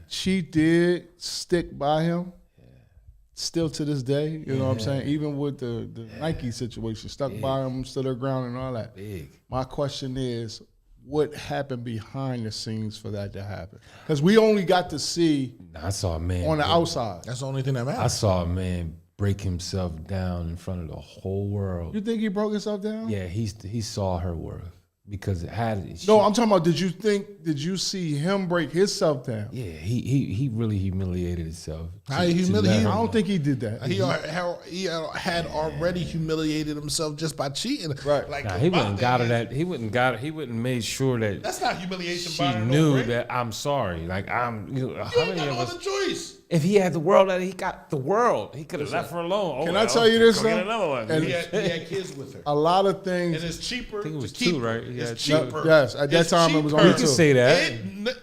Speaker 3: She did stick by him. Still to this day, you know what I'm saying? Even with the Nike situation, stuck by him, stood her ground and all that.
Speaker 1: Big.
Speaker 3: My question is, what happened behind the scenes for that to happen? Because we only got to see
Speaker 1: I saw a man
Speaker 3: on the outside.
Speaker 2: That's the only thing that matters.
Speaker 1: I saw a man break himself down in front of the whole world.
Speaker 3: You think he broke himself down?
Speaker 1: Yeah, he saw her worth because it had.
Speaker 3: No, I'm talking about. Did you see him break himself down?
Speaker 1: Yeah, he really humiliated himself.
Speaker 2: How he humiliated?
Speaker 3: I don't think he did that.
Speaker 2: He had already humiliated himself just by cheating.
Speaker 3: Right.
Speaker 2: Like,
Speaker 1: Nah, he wouldn't got her that. He wouldn't made sure that
Speaker 2: that's not humiliation.
Speaker 1: she
Speaker 2: by her,
Speaker 1: knew
Speaker 2: no
Speaker 1: that I'm sorry. Like I'm. You know,
Speaker 2: You ain't got no other choice.
Speaker 1: If he had the world, he got the world. He could have left her alone.
Speaker 3: Can I tell you this,
Speaker 1: Go get
Speaker 3: though?
Speaker 1: another one.
Speaker 3: And
Speaker 2: He had kids with her,
Speaker 3: a lot of things.
Speaker 2: and it's cheaper.
Speaker 1: I think it was
Speaker 2: to keep
Speaker 1: 2,
Speaker 2: her.
Speaker 1: right? He had
Speaker 2: It's
Speaker 1: 2.
Speaker 2: cheaper.
Speaker 3: Yes, at that
Speaker 2: It's
Speaker 3: time it was
Speaker 2: cheaper.
Speaker 3: only
Speaker 1: You can say that.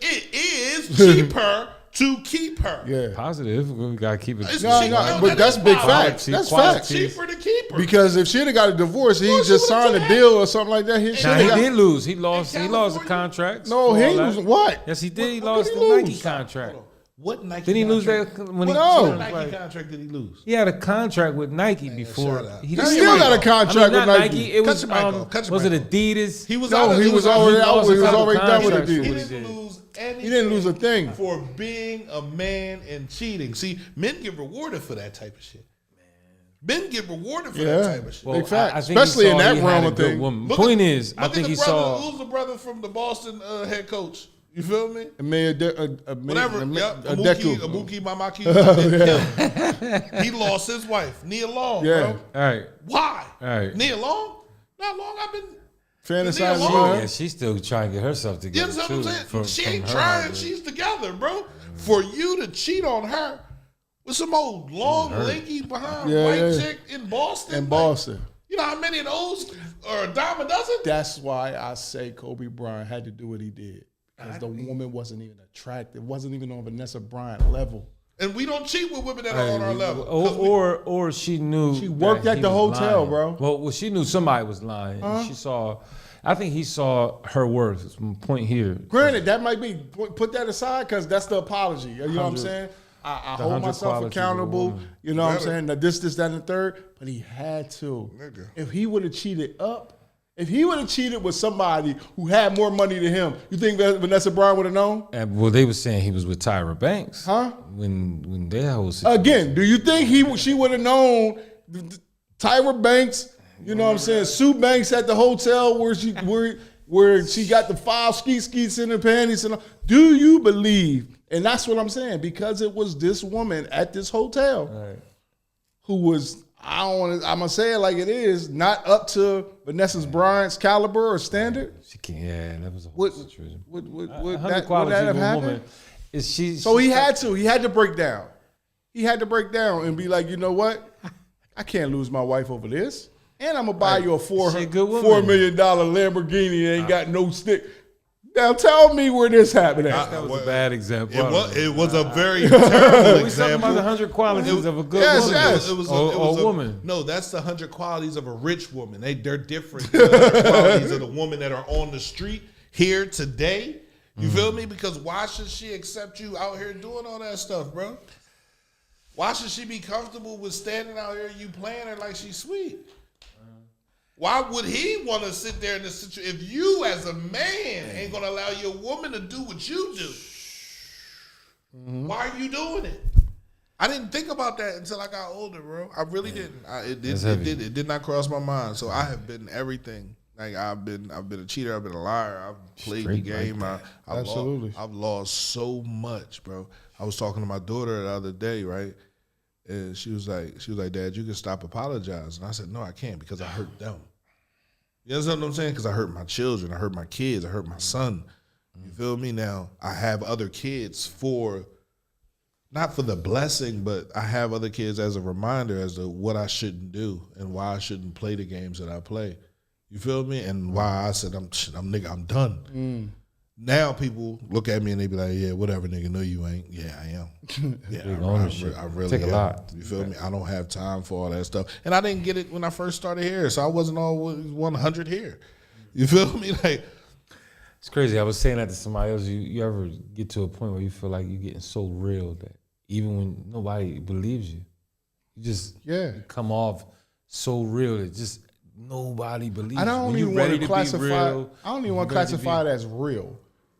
Speaker 2: It is cheaper to keep her.
Speaker 3: Yeah.
Speaker 1: Positive. We gotta keep it.
Speaker 2: It's
Speaker 3: No,
Speaker 2: cheaper.
Speaker 3: no, but that's big facts.
Speaker 1: Quality,
Speaker 3: That's
Speaker 1: quality.
Speaker 3: facts.
Speaker 2: Cheaper to keep her.
Speaker 3: Because if she'd have got a divorce, he
Speaker 2: Well, she
Speaker 3: just
Speaker 2: would've
Speaker 3: signed
Speaker 2: took
Speaker 3: a deal or something like that. He should
Speaker 1: Nah,
Speaker 3: have
Speaker 1: he
Speaker 3: got.
Speaker 1: did lose. He lost. He lost the
Speaker 2: California?
Speaker 1: contracts.
Speaker 3: No,
Speaker 1: for
Speaker 3: he
Speaker 1: all
Speaker 3: was
Speaker 1: that.
Speaker 3: what?
Speaker 1: Yes, he did. He
Speaker 3: What
Speaker 1: lost
Speaker 3: did
Speaker 1: the
Speaker 3: he
Speaker 1: Nike
Speaker 3: lose?
Speaker 1: contract.
Speaker 2: What Nike?
Speaker 1: Did he lose
Speaker 2: contract?
Speaker 1: that when he?
Speaker 3: No.
Speaker 2: What Nike contract did he lose?
Speaker 1: He had a contract with Nike before.
Speaker 2: shut up.
Speaker 1: He
Speaker 3: He
Speaker 1: didn't-
Speaker 3: still got a contract
Speaker 1: not
Speaker 3: with Nike.
Speaker 1: It
Speaker 2: Cut
Speaker 1: was
Speaker 2: your mic off. Cut your
Speaker 1: was it
Speaker 2: mic off.
Speaker 1: Adidas?
Speaker 2: He was
Speaker 3: No,
Speaker 2: out.
Speaker 3: he was already
Speaker 1: he
Speaker 3: out.
Speaker 1: lost
Speaker 3: He
Speaker 1: a
Speaker 3: was
Speaker 1: couple
Speaker 3: already done with the
Speaker 1: contracts
Speaker 3: deal.
Speaker 1: with
Speaker 2: He
Speaker 1: what he
Speaker 2: didn't
Speaker 1: did.
Speaker 2: lose anything.
Speaker 3: He didn't lose a thing.
Speaker 2: For being a man and cheating. See, men get rewarded for that type of shit. Men get rewarded for that type of shit.
Speaker 3: Big fact.
Speaker 1: I think he
Speaker 3: Especially in
Speaker 1: saw
Speaker 3: that
Speaker 1: he had
Speaker 3: realm
Speaker 1: a
Speaker 3: of
Speaker 1: good
Speaker 3: thing.
Speaker 1: woman.
Speaker 2: Look
Speaker 1: Point
Speaker 2: at-
Speaker 1: is, I
Speaker 2: look at
Speaker 1: think
Speaker 2: the
Speaker 1: he
Speaker 2: brother,
Speaker 1: saw.
Speaker 2: who's the brother from the Boston head coach? You feel me? Whatever. Yep. Abuki Mamaki. He lost his wife, Nia Long,
Speaker 3: Yeah.
Speaker 2: bro.
Speaker 1: All right,
Speaker 2: Why?
Speaker 1: all right.
Speaker 2: Nia Long? Not long. I've been.
Speaker 3: Fantasizing
Speaker 2: Nia
Speaker 3: about
Speaker 2: Long?
Speaker 3: her.
Speaker 1: Yeah, she's still trying to get herself
Speaker 2: You
Speaker 1: together
Speaker 2: understand
Speaker 1: too.
Speaker 2: what I'm saying? She ain't
Speaker 1: her
Speaker 2: trying.
Speaker 1: hard
Speaker 2: She's together, bro. For you to cheat on her with some old long, lanky behind white chick in Boston.
Speaker 3: In
Speaker 2: like,
Speaker 3: Boston.
Speaker 2: you know how many of those are a dime a dozen?
Speaker 3: That's why I say Kobe Bryant had to do what he did. Because the woman wasn't even attractive. Wasn't even on Vanessa Bryant level.
Speaker 2: And we don't cheat with women that are on our level.
Speaker 1: Or she knew
Speaker 3: She worked
Speaker 1: that
Speaker 3: at
Speaker 1: he
Speaker 3: the
Speaker 1: was
Speaker 3: hotel,
Speaker 1: lying.
Speaker 3: bro.
Speaker 1: Well, she knew somebody was lying. She saw. I think he saw her worth. It's my point here.
Speaker 3: Granted, that might be, put that aside because that's the apology. You know what I'm saying? I hold
Speaker 1: 100
Speaker 3: myself
Speaker 1: qualities of a
Speaker 3: accountable.
Speaker 1: woman.
Speaker 3: You know what I'm saying? Now this, that, and the third. But he had to.
Speaker 2: Nigga.
Speaker 3: If he would have cheated if he would have cheated with somebody who had more money than him, you think Vanessa Bryant would have known?
Speaker 1: And, well, they were saying he was with Tyra Banks.
Speaker 3: Huh?
Speaker 1: When their whole situation.
Speaker 3: Again, do you think she would have known Tyra Banks, you know what I'm saying, Sue Banks at the hotel where she got the 5 skeets in her panties and all. Do you believe, and that's what I'm saying, because it was this woman at this hotel who was, I'm gonna say it like it is, not up to Vanessa Bryant's caliber or standard.
Speaker 1: She can't. Yeah, that was a whole
Speaker 3: Would
Speaker 1: situation.
Speaker 3: that
Speaker 1: qualities
Speaker 3: have
Speaker 1: of a
Speaker 3: happened?
Speaker 1: woman. Is she?
Speaker 3: So he had to break down. He had to break down and be like, you know what? I can't lose my wife over this. And I'm gonna buy you a
Speaker 1: She a good woman.
Speaker 3: $4 million Lamborghini and ain't got no stick. Now tell me where this happened at.
Speaker 1: That was a bad example.
Speaker 2: It was a very terrible
Speaker 1: We talking about
Speaker 2: example.
Speaker 1: the 100 qualities of a good
Speaker 3: Yes,
Speaker 1: woman.
Speaker 3: yes.
Speaker 2: It was
Speaker 1: a woman.
Speaker 2: No, that's the 100 qualities of a rich woman. They're different than the 100 qualities of the woman that are on the street here today. You feel me? Because why should she accept you out here doing all that stuff, bro? Why should she be comfortable with standing out here, you playing her like she's sweet? Why would he want to sit there in this situation if you as a man ain't going to allow your woman to do what you do? Why are you doing it? I didn't think about that until I got older, bro. I really didn't. It did not cross my mind. So I have been everything. Like I've been a cheater. I've been a liar. I've played the game. I've lost so much, bro. I was talking to my daughter the other day, right? And she was like, Dad, you can stop apologizing. And I said, no, I can't because I hurt them. You understand what I'm saying? Because I hurt my children. I hurt my kids. I hurt my son. You feel me? Now I have other kids not for the blessing, but I have other kids as a reminder as to what I shouldn't do and why I shouldn't play the games that I play. You feel me? And why I said I'm done. Now people look at me and they be like, yeah, whatever, nigga. No, you ain't. Yeah, I am. Yeah, I really
Speaker 1: Take a
Speaker 2: am.
Speaker 1: lot.
Speaker 2: You feel me? I don't have time for all that stuff. And I didn't get it when I first started here, so I wasn't always 100 here. You feel me? Like,
Speaker 1: it's crazy. I was saying that to somebody else. You ever get to a point where you feel like you're getting so real that even when nobody believes you, you just you come off so real that just nobody believes you.
Speaker 3: I don't even want to classify. I don't even want to classify it as real.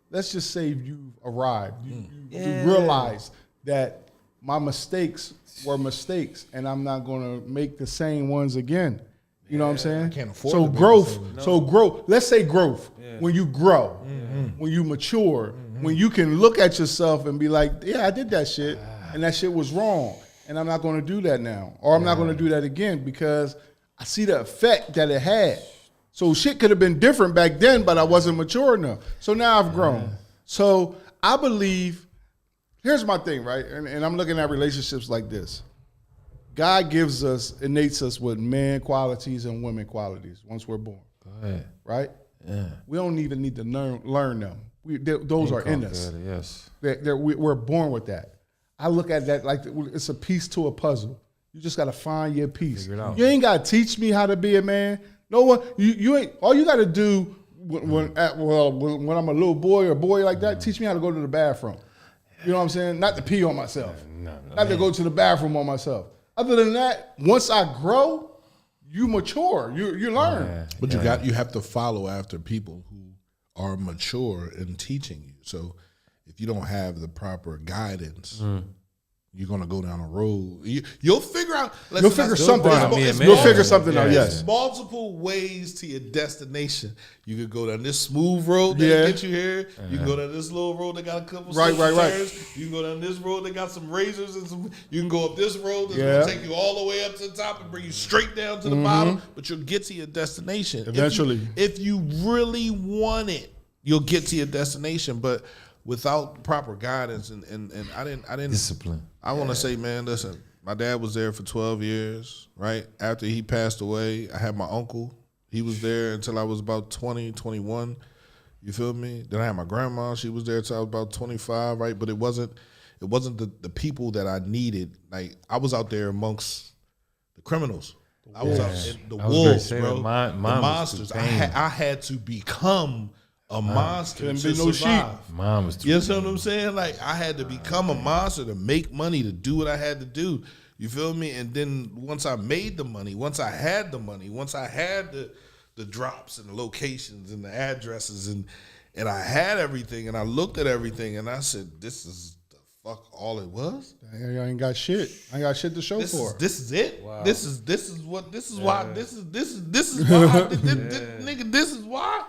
Speaker 3: Let's just say you've arrived. You realize that my mistakes were mistakes, and I'm not going to make the same ones again. You know what I'm saying?
Speaker 2: I can't afford
Speaker 3: so
Speaker 2: to
Speaker 3: growth. So growth. Let's say growth. When you grow, when you mature, when you can look at yourself and be like, yeah, I did that shit, and that shit was wrong, and I'm not going to do that now, or I'm not going to do that again because I see the effect that it had. So shit could have been different back then, but I wasn't mature enough. So now I've grown. So I believe, here's my thing, right? And I'm looking at relationships like this. God innates us with man qualities and women qualities once we're born.
Speaker 1: Go ahead.
Speaker 3: Right?
Speaker 1: Yeah.
Speaker 3: We don't even need to learn them. Those are in us.
Speaker 1: Yes.
Speaker 3: We're born with that. I look at that like it's a piece to a puzzle. You just got to find your piece.
Speaker 1: Figure it out.
Speaker 3: You ain't got to teach me how to be a man. No one. You ain't. All you got to do when I'm a little boy or boy like that, teach me how to go to the bathroom. You know what I'm saying? Not to pee on myself. Not to go to the bathroom on myself. Other than that, once I grow, you mature. You learn.
Speaker 2: But you have to follow after people who are mature in teaching you. So if you don't have the proper guidance, you're gonna go down a road. You'll figure out.
Speaker 3: You'll figure something out. You'll figure something out. Yes.
Speaker 2: There's multiple ways to your destination. You could go down this smooth road that get you here. You can go down this little road that got a couple turns. You can go down this road that got some razors and some. You can go up this road that's gonna take you all the way up to the top and bring you straight down to the bottom. But you'll get to your destination
Speaker 3: eventually.
Speaker 2: If you really want it, you'll get to your destination. But without proper guidance and I didn't
Speaker 1: discipline.
Speaker 2: I want to say, man, listen, my dad was there for 12 years, right? After he passed away, I had my uncle. He was there until I was about 20, 21. You feel me? Then I had my grandma. She was there until I was about 25, right? But it wasn't the people that I needed. Like, I was out there amongst the criminals. I was out in the wolves, bro. The monsters. I had to become a monster to survive.
Speaker 1: Mom was too
Speaker 2: you know what I'm saying? Like, I had to become a monster to make money, to do what I had to do. You feel me? And then once I made the money, once I had the money, once I had the drops and the locations and the addresses and I had everything and I looked at everything and I said, this is the fuck all it was?
Speaker 3: I ain't got shit. I ain't got shit to show for.
Speaker 2: This is it? Wow. This is why nigga, this is why.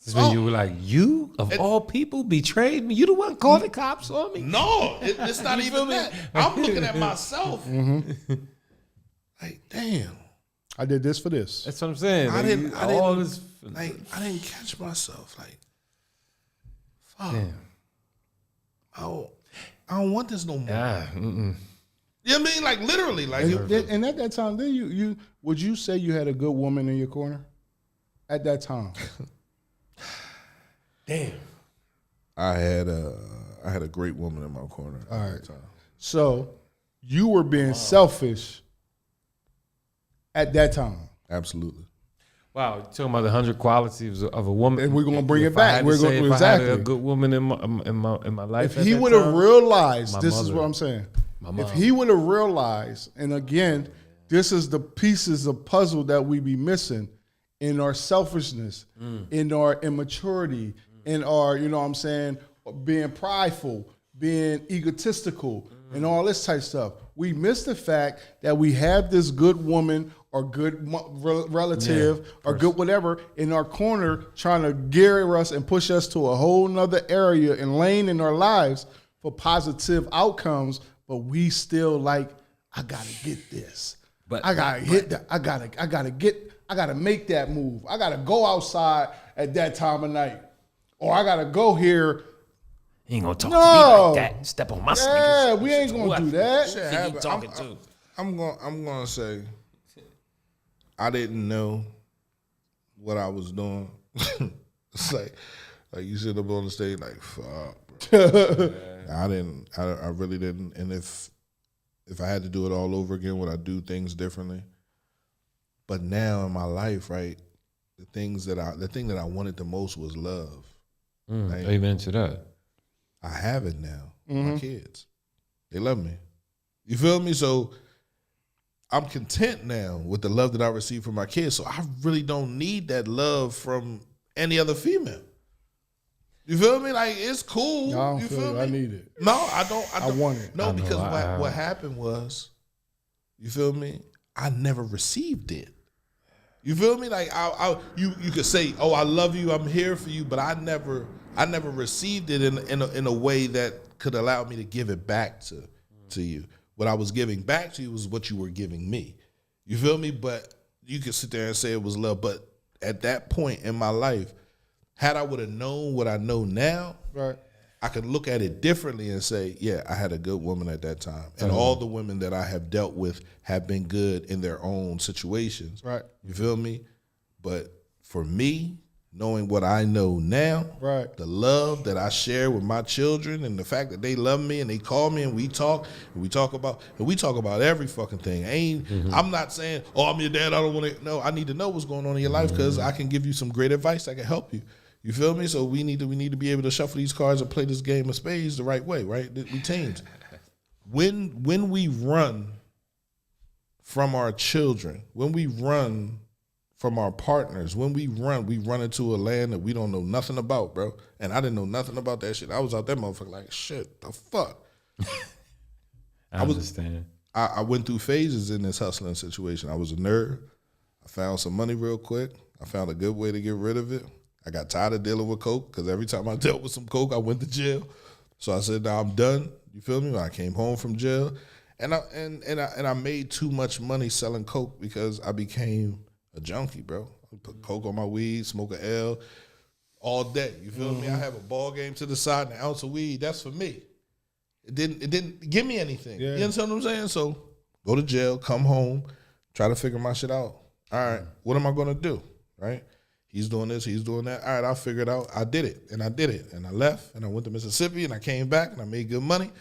Speaker 1: This when you were like, you of all people betrayed me. You the one called the cops on me.
Speaker 2: No, it's not even that. I'm looking at myself. Like, damn,
Speaker 3: I did this for this.
Speaker 1: That's what I'm saying.
Speaker 2: I didn't catch myself. Like, fuck. Damn. I don't want this no more. You know what I mean? Like, literally. Like,
Speaker 3: and at that time, then you would you say you had a good woman in your corner at that time?
Speaker 1: Damn.
Speaker 2: I had a great woman in my corner at that time.
Speaker 3: So you were being selfish at that time.
Speaker 2: Absolutely.
Speaker 1: Wow, you're talking about the 100 qualities of a woman,
Speaker 3: and we're gonna bring it back. We're going
Speaker 1: to
Speaker 3: exactly.
Speaker 1: I had a good woman in my life.
Speaker 3: If he would have realized, this is what I'm saying.
Speaker 1: My mom.
Speaker 3: If he would have realized, and again, this is the pieces of puzzle that we be missing in our selfishness, in our immaturity, in our, you know what I'm saying, being prideful, being egotistical, and all this type of stuff. We miss the fact that we have this good woman or good relative or good whatever in our corner trying to gear us and push us to a whole nother area and lane in our lives for positive outcomes, but we still like, I gotta get this. But I gotta hit that. I gotta make that move. I gotta go outside at that time of night. Or I gotta go here.
Speaker 1: He ain't gonna talk to me like that. Step on my sneakers.
Speaker 3: Yeah, we ain't gonna do that.
Speaker 2: I'm gonna say I didn't know what I was doing. It's like you sit up on the stage like, fuck, bro. I really didn't. And if I had to do it all over again, would I do things differently? But now in my life, right, the thing that I wanted the most was love. Right?
Speaker 1: Amen to that.
Speaker 2: I have it now. My kids, they love me. You feel me? So I'm content now with the love that I receive from my kids. So I really don't need that love from any other female. You feel me? Like, it's cool.
Speaker 3: No, I don't
Speaker 2: you
Speaker 3: feel
Speaker 2: me?
Speaker 3: I need it.
Speaker 2: No, I don't.
Speaker 3: I want it.
Speaker 2: No, because what happened was, you feel me? I never received it. You feel me? Like you could say, "Oh, I love you. I'm here for you," but I never received it in a way that could allow me to give it back to you. What I was giving back to you was what you were giving me. You feel me? But you could sit there and say it was love, but at that point in my life, had I would have known what I know now,
Speaker 3: right,
Speaker 2: I could look at it differently and say, yeah, I had a good woman at that time. And all the women that I have dealt with have been good in their own situations.
Speaker 3: Right.
Speaker 2: You feel me? But for me, knowing what I know now,
Speaker 3: right,
Speaker 2: the love that I share with my children and the fact that they love me and they call me and we talk about every fucking thing. I'm not saying, oh, I'm your dad, I don't want to. No, I need to know what's going on in your life because I can give you some great advice that can help you. You feel me? So we need to be able to shuffle these cards and play this game of spades the right way, right? We teams. When we run from our children, when we run from our partners, when we run into a land that we don't know nothing about, bro. And I didn't know nothing about that shit. I was out there motherfucker like, shit, the fuck?
Speaker 1: I understand.
Speaker 2: I went through phases in this hustling situation. I was a nerd. I found some money real quick. I found a good way to get rid of it. I got tired of dealing with coke because every time I dealt with some coke, I went to jail. So I said, "Now I'm done." You feel me? When I came home from jail, and I made too much money selling coke because I became a junkie, bro. I put coke on my weed, smoke an L all day. You feel me? I have a ball game to the side and an ounce of weed. That's for me. It didn't give me anything.
Speaker 3: Yeah.
Speaker 2: You understand what I'm saying? So go to jail, come home, try to figure my shit out. All right, what am I gonna do? Right? He's doing this, he's doing that. All right, I'll figure it out. I did it. And I left, and I went to Mississippi, and I came back, and I made good money,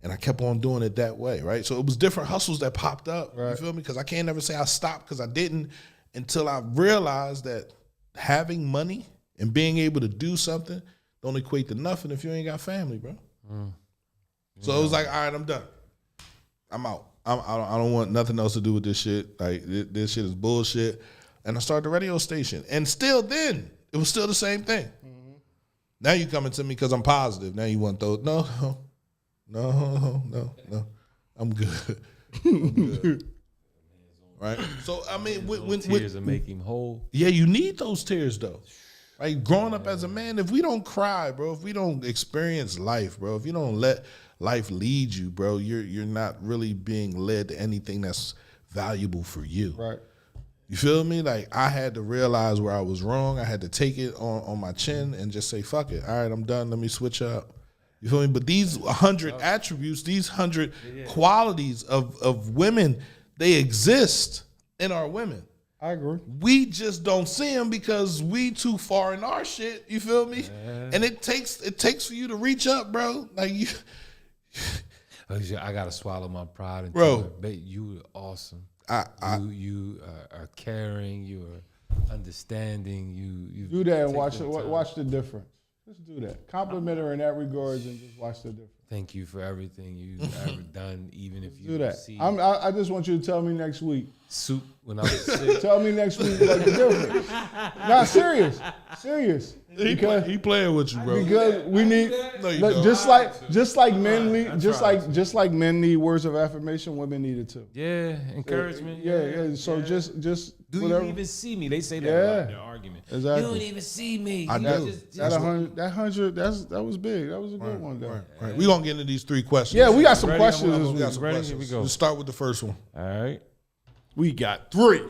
Speaker 2: and I kept on doing it that way, right? So it was different hustles that popped up, right. You feel me? Because I can't never say I stopped because I didn't until I realized that having money and being able to do something don't equate to nothing if you ain't got family, bro. So it was like, all right, I'm done. I'm out. I don't want nothing else to do with this shit. Like, this shit is bullshit. And I started the radio station. And still then, it was still the same thing. Now you coming to me because I'm positive. Now you want those. No. I'm good. Right? So, I mean, when
Speaker 1: tears to make him whole.
Speaker 2: Yeah, you need those tears, though. Right? Growing up as a man, if we don't cry, bro, if we don't experience life, bro, if you don't let life lead you, bro, you're not really being led to anything that's valuable for you.
Speaker 3: Right.
Speaker 2: You feel me? Like, I had to realize where I was wrong. I had to take it on my chin and just say, fuck it. All right, I'm done. Let me switch up. You feel me? But these 100 attributes, these 100 qualities of women, they exist in our women.
Speaker 3: I agree.
Speaker 2: We just don't see them because we too far in our shit. You feel me? And it takes for you to reach up, bro. Like, you.
Speaker 1: I gotta swallow my pride and
Speaker 2: bro,
Speaker 1: tell her, babe, you are awesome. You are caring. You are understanding. You
Speaker 3: do that and watch the difference. Just do that. Compliment her in that regards and just watch the difference.
Speaker 1: Thank you for everything you've ever done, even if you
Speaker 3: do that.
Speaker 1: See
Speaker 3: I just want you to tell me next week.
Speaker 1: Soup when I was sick.
Speaker 3: Tell me next week like the difference. Nah, serious. Because
Speaker 2: he playing with you, bro.
Speaker 3: Because we need just like men need words of affirmation, women need it too.
Speaker 1: Yeah, encouragement.
Speaker 3: Yeah. So just
Speaker 1: do
Speaker 3: whatever.
Speaker 1: you even see me? They say that a lot in their argument.
Speaker 3: Exactly.
Speaker 1: You don't even see me.
Speaker 2: I know.
Speaker 3: That 100, that was big. That was a good one, though.
Speaker 2: Right. We're gonna get into these 3 questions.
Speaker 3: Yeah, we got some questions.
Speaker 1: Here we go.
Speaker 2: Let's start with the first one.
Speaker 1: All right.
Speaker 3: We got 3.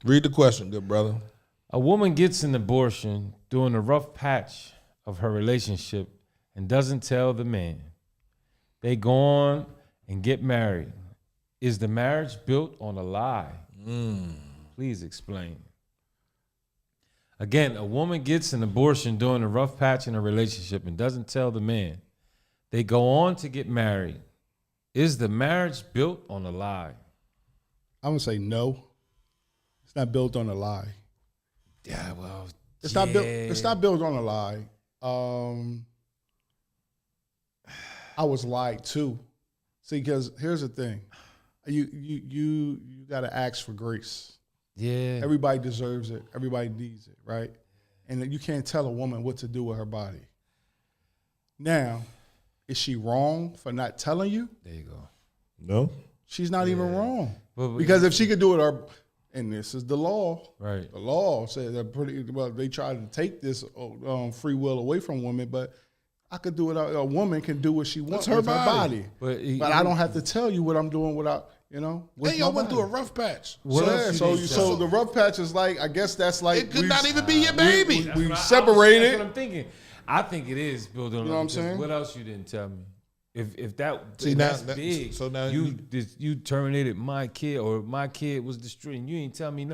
Speaker 2: Read the question, good brother.
Speaker 1: A woman gets an abortion during a rough patch of her relationship and doesn't tell the man. They go on and get married. Is the marriage built on a lie? Please explain. Again, a woman gets an abortion during a rough patch in a relationship and doesn't tell the man. They go on to get married. Is the marriage built on a lie?
Speaker 3: I'm going to say no. It's not built on a lie.
Speaker 1: Yeah, well,
Speaker 3: it's not built. It's not built on a lie. I was lied to. See, because here's the thing, you got to ask for grace.
Speaker 1: Yeah,
Speaker 3: everybody deserves it. Everybody needs it, right? And you can't tell a woman what to do with her body. Now, is she wrong for not telling you?
Speaker 1: There you go.
Speaker 2: No,
Speaker 3: she's not even wrong. Because if she could do it, and this is the law,
Speaker 1: right?
Speaker 3: The law says that pretty well. They try to take this free will away from women, but I could do it. A woman can do what she wants with her body. But I don't have to tell you what I'm doing without,
Speaker 2: Hey, y'all went through a rough patch.
Speaker 3: So the rough patch is like, I guess that's like
Speaker 2: it could not even be your baby.
Speaker 3: We separated.
Speaker 1: That's what I'm thinking. I think it is built on.
Speaker 3: You know what I'm saying?
Speaker 1: What else you didn't tell me? If that's big,
Speaker 2: so now
Speaker 1: you terminated my kid, or my kid was destroyed, and you ain't tell me.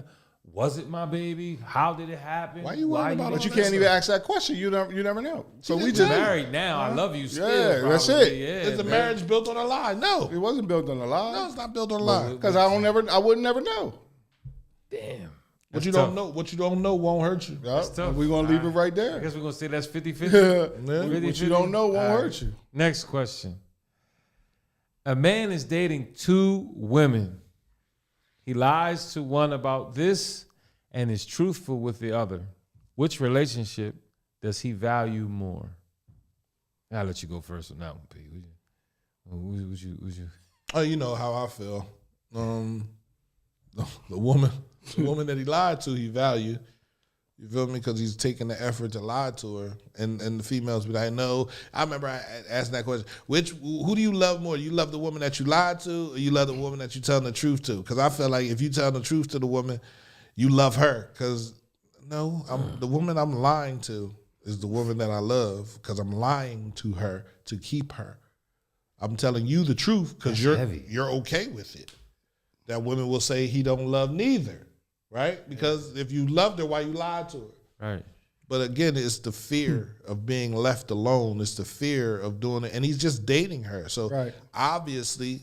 Speaker 1: Was it my baby? How did it happen?
Speaker 2: Why you worried about it?
Speaker 3: But you can't even ask that question. You never know. So we
Speaker 1: just married now. I love you still.
Speaker 3: Yeah,
Speaker 1: probably.
Speaker 3: That's it.
Speaker 1: Yeah,
Speaker 2: is the marriage built on a lie? No,
Speaker 3: it wasn't built on a lie.
Speaker 2: No, it's not built on a lie.
Speaker 3: Because I wouldn't never know.
Speaker 1: Damn.
Speaker 2: What you don't know won't hurt you.
Speaker 3: That's tough. We're gonna leave it right there.
Speaker 1: I guess we're gonna say that's 50-50.
Speaker 3: What you don't know won't hurt you.
Speaker 1: Next question. A man is dating 2 women. He lies to one about this and is truthful with the other. Which relationship does he value more? I'll let you go first on that one, P. Would you?
Speaker 2: Oh, you know how I feel. The woman that he lied to, he valued. You feel me? Because he's taking the effort to lie to her. And the females be like, no. I remember I asked that question. Who do you love more? You love the woman that you lied to, or you love the woman that you telling the truth to? Because I feel like if you tell the truth to the woman, you love her. Because, no, the woman I'm lying to is the woman that I love, because I'm lying to her to keep her. I'm telling you the truth because you're okay with it. That woman will say he don't love neither. Right? Because if you loved her, why you lied to her?
Speaker 1: Right.
Speaker 2: But again, it's the fear of being left alone. It's the fear of doing it. And he's just dating her. So obviously,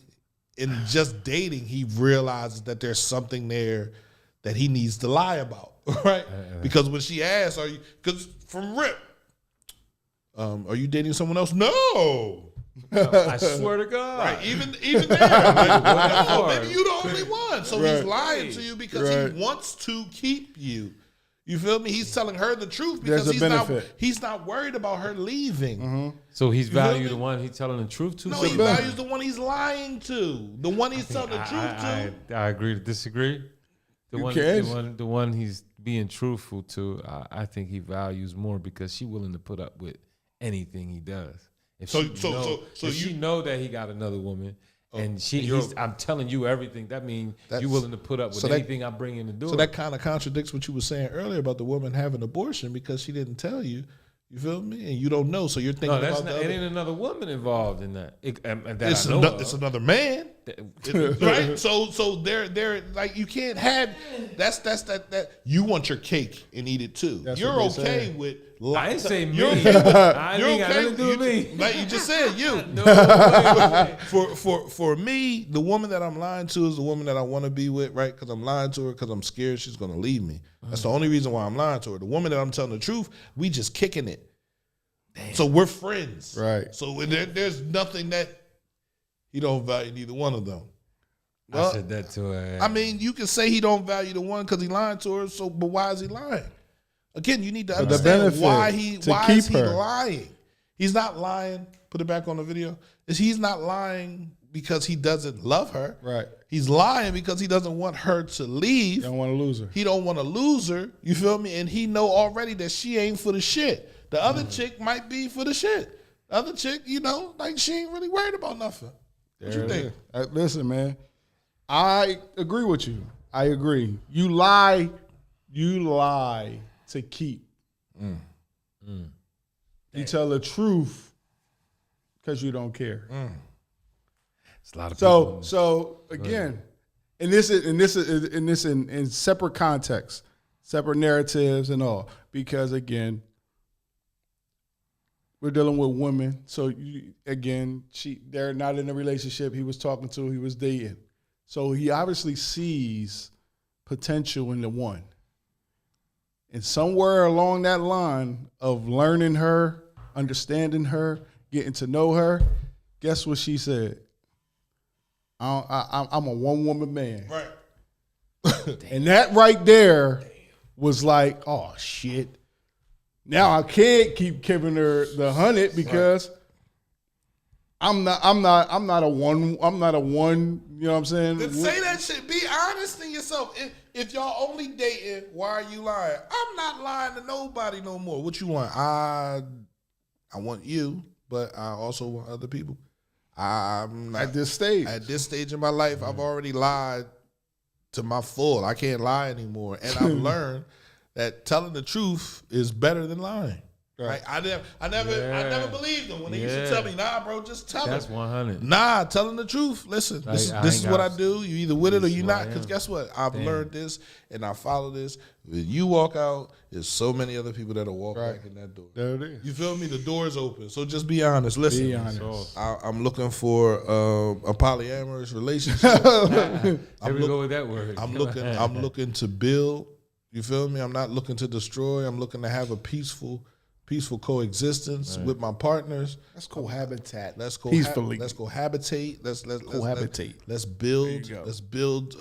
Speaker 2: in just dating, he realizes that there's something there that he needs to lie about. Right? Because when she asks, because from Rip, are you dating someone else? No.
Speaker 1: I swear to God.
Speaker 2: Right, even there. Like, no, maybe you the only one. So he's lying to you because he wants to keep you. You feel me? He's telling her the truth because he's not worried about her leaving.
Speaker 3: Mm-hmm.
Speaker 1: So he's valued the one he's telling the truth to?
Speaker 2: No, he values the one he's lying to. The one he's telling the truth to.
Speaker 1: I agree to disagree. The one he's being truthful to, I think he values more because she's willing to put up with anything he does. If she know that he got another woman, and I'm telling you everything, that means you're willing to put up with anything I bring in the door.
Speaker 2: So that kind of contradicts what you were saying earlier about the woman having an abortion because she didn't tell you. You feel me? And you don't know, so you're thinking about that.
Speaker 1: It ain't another woman involved in that.
Speaker 2: It's another man, right? So they're like, you can't have that. You want your cake and eat it too. You're okay with
Speaker 1: I didn't say me.
Speaker 2: You're okay with,
Speaker 1: I
Speaker 2: you're
Speaker 1: ain't got
Speaker 2: okay
Speaker 1: nothing to do with me.
Speaker 2: Like you just said, you.
Speaker 1: No,
Speaker 2: For me, the woman that I'm lying to is the woman that I want to be with, right? Because I'm lying to her because I'm scared she's going to leave me. That's the only reason why I'm lying to her. The woman that I'm telling the truth, we just kicking it. Damn. So we're friends.
Speaker 3: Right.
Speaker 2: So there's nothing that he don't value neither one of them. Well,
Speaker 1: I said that to her.
Speaker 2: I mean, you can say he don't value the one because he lying to her. So, but why is he lying? Again, you need to understand why is he lying. He's not lying. Put it back on the video. He's not lying because he doesn't love her.
Speaker 3: Right.
Speaker 2: He's lying because he doesn't want her to leave.
Speaker 3: He don't want to lose her.
Speaker 2: He don't want to lose her. You feel me? And he know already that she ain't for the shit. The other chick might be for the shit. The other chick, like she ain't really worried about nothing. What you think?
Speaker 3: Listen, man. I agree with you. I agree. You lie to keep. You tell the truth because you don't care.
Speaker 1: It's a lot of people.
Speaker 3: So again, and this is in separate contexts, separate narratives and all, because again, we're dealing with women. So they're not in a relationship. He was talking to, he was dating. So he obviously sees potential in the one. And somewhere along that line of learning her, understanding her, getting to know her, guess what she said? I'm a one-woman man.
Speaker 2: Right.
Speaker 3: And that right there was like, oh, shit. Now I can't keep giving her the 100 because I'm not a one, you know what I'm saying?
Speaker 2: Then say that shit. Be honest in yourself. If y'all only dating, why are you lying? I'm not lying to nobody no more. What you want? I want you, but I also want other people. I'm not,
Speaker 3: at this stage.
Speaker 2: At this stage in my life, I've already lied to my full. I can't lie anymore. And I've learned that telling the truth is better than lying. Right. I never believed them when they used to tell me, nah, bro, just tell
Speaker 1: That's
Speaker 2: him.
Speaker 1: 100.
Speaker 2: Nah, telling the truth. Listen, this is what I do. You either with it or you not. Because guess what? I've learned this and I follow this. When you walk out, there's so many other people that'll walk back in that door.
Speaker 3: There it is.
Speaker 2: You feel me? The door's open. So just be honest. Listen,
Speaker 3: Be honest.
Speaker 2: I'm looking for a polyamorous relationship.
Speaker 1: Here we go with that word.
Speaker 2: I'm looking to build. You feel me? I'm not looking to destroy. I'm looking to have a peaceful coexistence with my partners.
Speaker 3: Let's cohabitate.
Speaker 2: Let's go
Speaker 3: peacefully.
Speaker 2: Let's cohabitate. Let's
Speaker 3: cohabitate.
Speaker 2: Let's build. Let's build.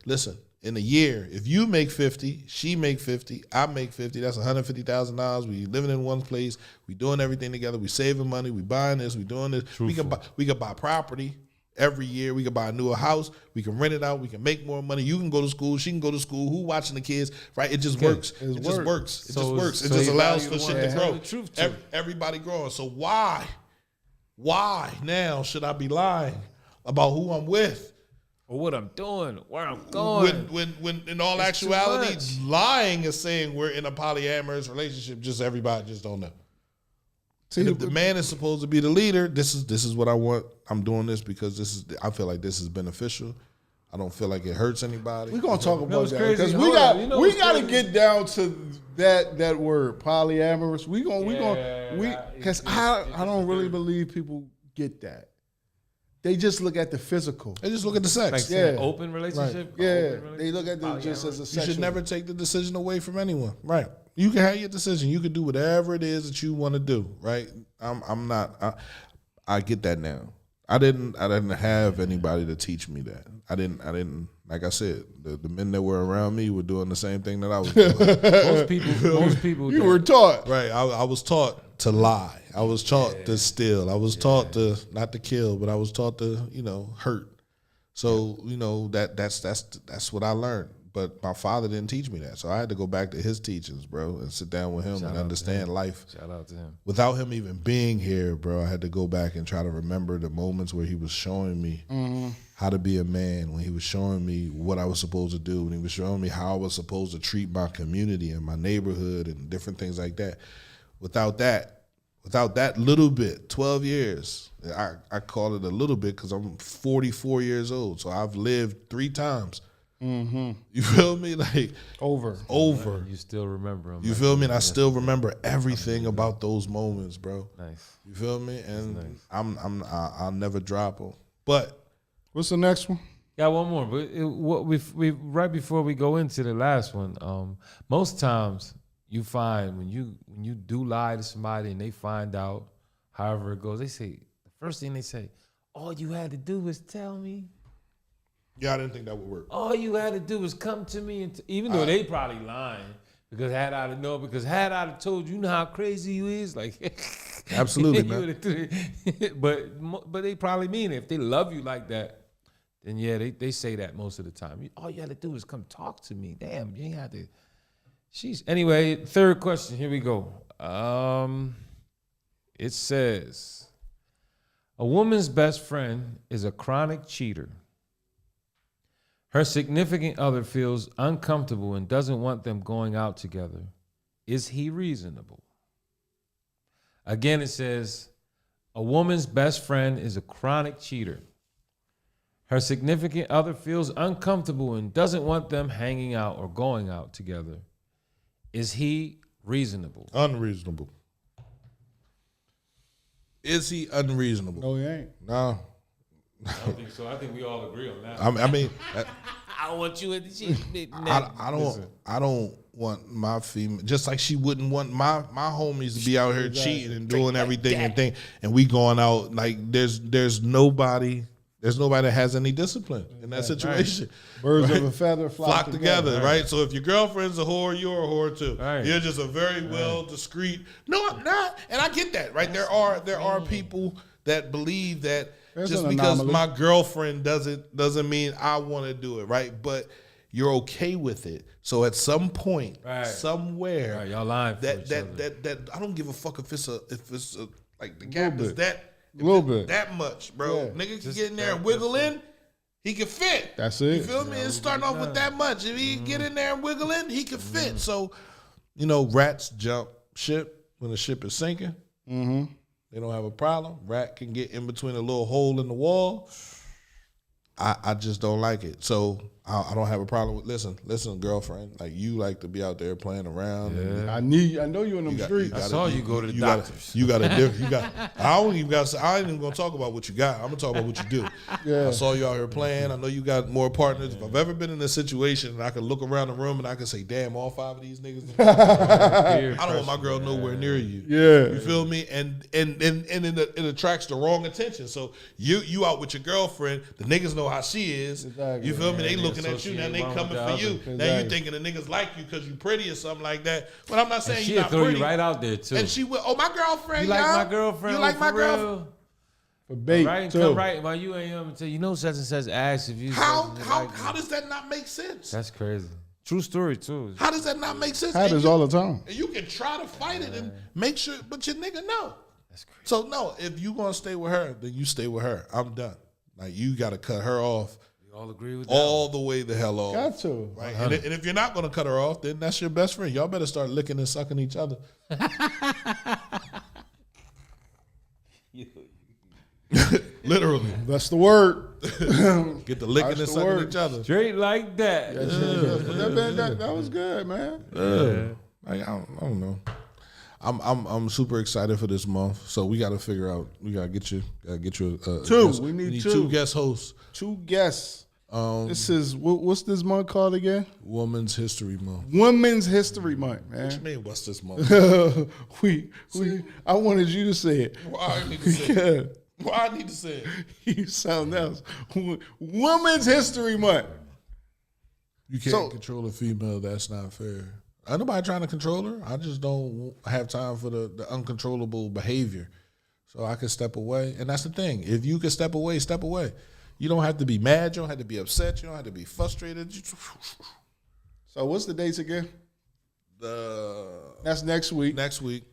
Speaker 2: Listen, in a year, if you make 50, she make 50, I make 50. That's $150,000. We living in one place. We doing everything together. We saving money. We buying this. We doing this.
Speaker 1: Truthful.
Speaker 2: We can buy property. Every year we can buy a newer house, we can rent it out, we can make more money. You can go to school, she can go to school. Who watching the kids? Right? It just works. It just works. It just works. It just allows for shit to grow. Everybody growing. So why now should I be lying about who I'm with?
Speaker 1: Or what I'm doing, where I'm going.
Speaker 2: When in all actuality, lying is saying we're in a polyamorous relationship. Just everybody just don't know. And if the man is supposed to be the leader, this is what I want. I'm doing this because I feel like this is beneficial. I don't feel like it hurts anybody.
Speaker 3: We're gonna talk about that because we got to get down to that word polyamorous. Because I don't really believe people get that. They just look at the physical.
Speaker 2: They just look at the sex.
Speaker 1: Like open relationship.
Speaker 3: Right. Yeah,
Speaker 1: open relationship,
Speaker 3: they look at it just as a sexual.
Speaker 2: You should never take the decision away from anyone. Right. You can have your decision. You can do whatever it is that you want to do. Right. I'm not. I get that now. I didn't have anybody to teach me that. I didn't. Like I said, the men that were around me were doing the same thing that I was doing.
Speaker 1: most people.
Speaker 3: You were taught.
Speaker 2: Right. I was taught to lie. I was taught to steal. I was taught to not to kill, but I was taught to hurt. So that's what I learned. But my father didn't teach me that, so I had to go back to his teachings, bro, and sit down with him and understand life.
Speaker 1: Shout out to him.
Speaker 2: Without him even being here, bro, I had to go back and try to remember the moments where he was showing me how to be a man, when he was showing me what I was supposed to do, when he was showing me how I was supposed to treat my community and my neighborhood and different things like that. Without that little bit, 12 years, I call it a little bit because I'm 44 years old, so I've lived 3 times.
Speaker 3: Mm-hmm.
Speaker 2: You feel me? Like
Speaker 3: over.
Speaker 1: You still remember them.
Speaker 2: You feel me? And I still remember everything about those moments, bro.
Speaker 1: Nice.
Speaker 2: You feel me? And
Speaker 1: nice.
Speaker 2: I'll never drop them. But
Speaker 3: what's the next one?
Speaker 1: Yeah, one more. But we right before we go into the last one, most times you find when you do lie to somebody and they find out, however it goes, they say the first thing they say, all you had to do was tell me.
Speaker 2: Yeah, I didn't think that would work.
Speaker 1: All you had to do was come to me, and even though they probably lying, because had I told you know how crazy you is, like
Speaker 2: absolutely, man.
Speaker 1: but they probably mean it. If they love you like that, then yeah, they say that most of the time. All you had to do was come talk to me. Damn, you ain't had to. Sheesh. Anyway, third question. Here we go. It says, a woman's best friend is a chronic cheater. Her significant other feels uncomfortable and doesn't want them going out together. Is he reasonable? Again, it says, a woman's best friend is a chronic cheater. Her significant other feels uncomfortable and doesn't want them hanging out or going out together. Is he reasonable?
Speaker 2: Unreasonable. Is he unreasonable?
Speaker 3: No, he ain't.
Speaker 2: No.
Speaker 1: I don't think so. I think we all agree on that.
Speaker 2: I mean,
Speaker 1: I want you in the shit.
Speaker 2: I don't want my female, just like she wouldn't want my homies to be out here cheating and doing everything and we going out like there's nobody that has any discipline in that situation.
Speaker 3: Right. Birds of a feather flock
Speaker 2: together, right? So if your girlfriend's a whore, you're a whore too.
Speaker 1: Right.
Speaker 2: You're just a very well discreet. No, I'm not, and I get that, right? There are people that believe that just because my girlfriend doesn't mean I want to do it, right? But you're okay with it. So at some point, somewhere,
Speaker 1: y'all lying for
Speaker 2: that I don't give a fuck if it's like the gap is that.
Speaker 3: A little bit.
Speaker 2: That much, bro.
Speaker 3: Yeah.
Speaker 2: Nigga can get in there and wiggle in, he can fit.
Speaker 3: That's it.
Speaker 2: You feel me? It's starting off with that much. If he get in there and wiggle in, he can fit. So, rats jump ship when the ship is sinking.
Speaker 3: Mm-hmm.
Speaker 2: They don't have a problem. Rat can get in between a little hole in the wall. I just don't like it. So I don't have a problem with listen, girlfriend. Like you like to be out there playing around.
Speaker 1: Yeah.
Speaker 3: I know you in them streets.
Speaker 1: I saw you go to the doctors.
Speaker 2: I ain't even gonna talk about what you got. I'm gonna talk about what you do.
Speaker 3: Yeah.
Speaker 2: I saw you out here playing. I know you got more partners. If I've ever been in a situation and I can look around the room and I can say, damn, all 5 of these niggas. I don't want my girl nowhere near you.
Speaker 3: Yeah.
Speaker 2: You feel me? And it attracts the wrong attention. So you out with your girlfriend, the niggas know how she is.
Speaker 3: Exactly.
Speaker 2: You feel me? They looking at you,
Speaker 1: associate
Speaker 2: now they
Speaker 1: one
Speaker 2: coming
Speaker 1: with
Speaker 2: for
Speaker 1: the
Speaker 2: you.
Speaker 1: other.
Speaker 2: Now you thinking the niggas like you because you pretty or something like that. But I'm not saying
Speaker 1: She'll
Speaker 2: you're not
Speaker 1: throw
Speaker 2: pretty.
Speaker 1: you right out there too.
Speaker 2: And she will. Oh, my girlfriend.
Speaker 1: You like
Speaker 2: y'all?
Speaker 1: my girlfriend?
Speaker 2: You like my
Speaker 1: for
Speaker 2: girlfriend?
Speaker 1: real?
Speaker 3: For bait,
Speaker 1: Right,
Speaker 3: too.
Speaker 1: come right while you ain't up and such and such ass if you.
Speaker 2: How
Speaker 1: like
Speaker 2: does that not make sense?
Speaker 1: That's crazy. True story too.
Speaker 2: How does that not make sense?
Speaker 3: Happens all the time.
Speaker 2: And you can try to fight it and make sure, but your nigga know.
Speaker 1: That's crazy.
Speaker 2: So no, if you gonna stay with her, then you stay with her. I'm done. Like you got to cut her off.
Speaker 1: We all agree with that.
Speaker 2: All the way the hell off.
Speaker 3: Got to.
Speaker 2: Right? And if you're not gonna cut her off, then that's your best friend. Y'all better start licking and sucking each other. Literally.
Speaker 3: That's the word.
Speaker 2: Get the licking and sucking each other.
Speaker 1: Straight like that.
Speaker 3: That was good, man.
Speaker 2: Like, I don't know. I'm super excited for this month. So we got to figure out. We got to get you.
Speaker 3: Two.
Speaker 2: Guest.
Speaker 3: We need
Speaker 2: two guest hosts.
Speaker 3: 2 guests. This is what's this month called again?
Speaker 2: Women's History Month.
Speaker 3: Women's History Month, man.
Speaker 2: What you mean? What's this month?
Speaker 3: I wanted you to say it.
Speaker 2: Why I need to say it? Why I need to say it?
Speaker 3: You something else. Women's History Month.
Speaker 2: You can't control a female. That's not fair. Ain't nobody trying to control her. I just don't have time for the uncontrollable behavior. So I can step away. And that's the thing. If you can step away, step away. You don't have to be mad. You don't have to be upset. You don't have to be frustrated.
Speaker 3: So what's the dates again? That's next week.
Speaker 2: Next week.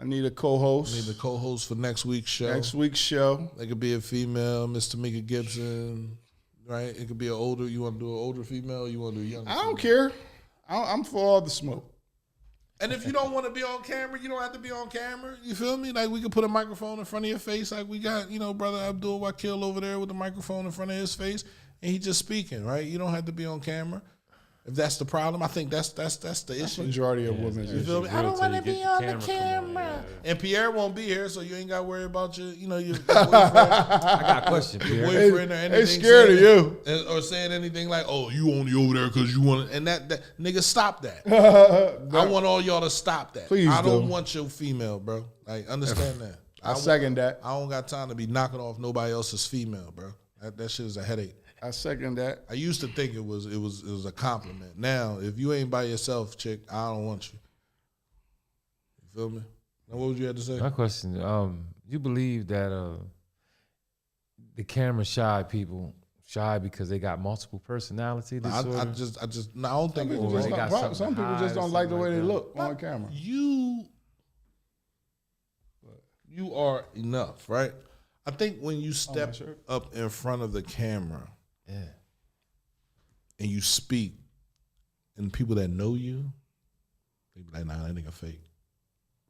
Speaker 3: I need a co-host.
Speaker 2: Need a co-host for next week's show.
Speaker 3: Next week's show.
Speaker 2: It could be a female, Miss Tamika Gibson, right? It could be an older. You want to do an older female? Or you want to do a younger?
Speaker 3: I don't care. I'm for all the smoke.
Speaker 2: And if you don't want to be on camera, you don't have to be on camera. You feel me? Like we could put a microphone in front of your face, like we got, brother Abdul Wakil over there with the microphone in front of his face. and he just speaking, right? You don't have to be on camera. If that's the problem, I think that's the issue.
Speaker 3: Majority of women.
Speaker 2: You feel me? I don't want to be on the camera. And Pierre won't be here, so you ain't got to worry about your boyfriend.
Speaker 1: I got a question, Pierre.
Speaker 2: Your boyfriend or anything.
Speaker 3: They scared of you.
Speaker 2: Or saying anything like, oh, you only over there because you want to. And that nigga, stop that. I want all y'all to stop that.
Speaker 3: Please
Speaker 2: I don't want your female, bro. Like, understand that.
Speaker 3: I second that.
Speaker 2: I don't got time to be knocking off nobody else's female, bro. That shit is a headache.
Speaker 3: I second that.
Speaker 2: I used to think it was a compliment. Now, if you ain't by yourself, chick, I don't want you. You feel me? Now, what would you have to say?
Speaker 1: My question: you believe that the camera shy people shy because they got multiple personality disorder?
Speaker 2: I don't think
Speaker 3: some people just don't like the way they look on camera.
Speaker 2: You are enough, right? I think when you step up in front of the camera, and you speak, and people that know you, they be like, nah, that nigga fake.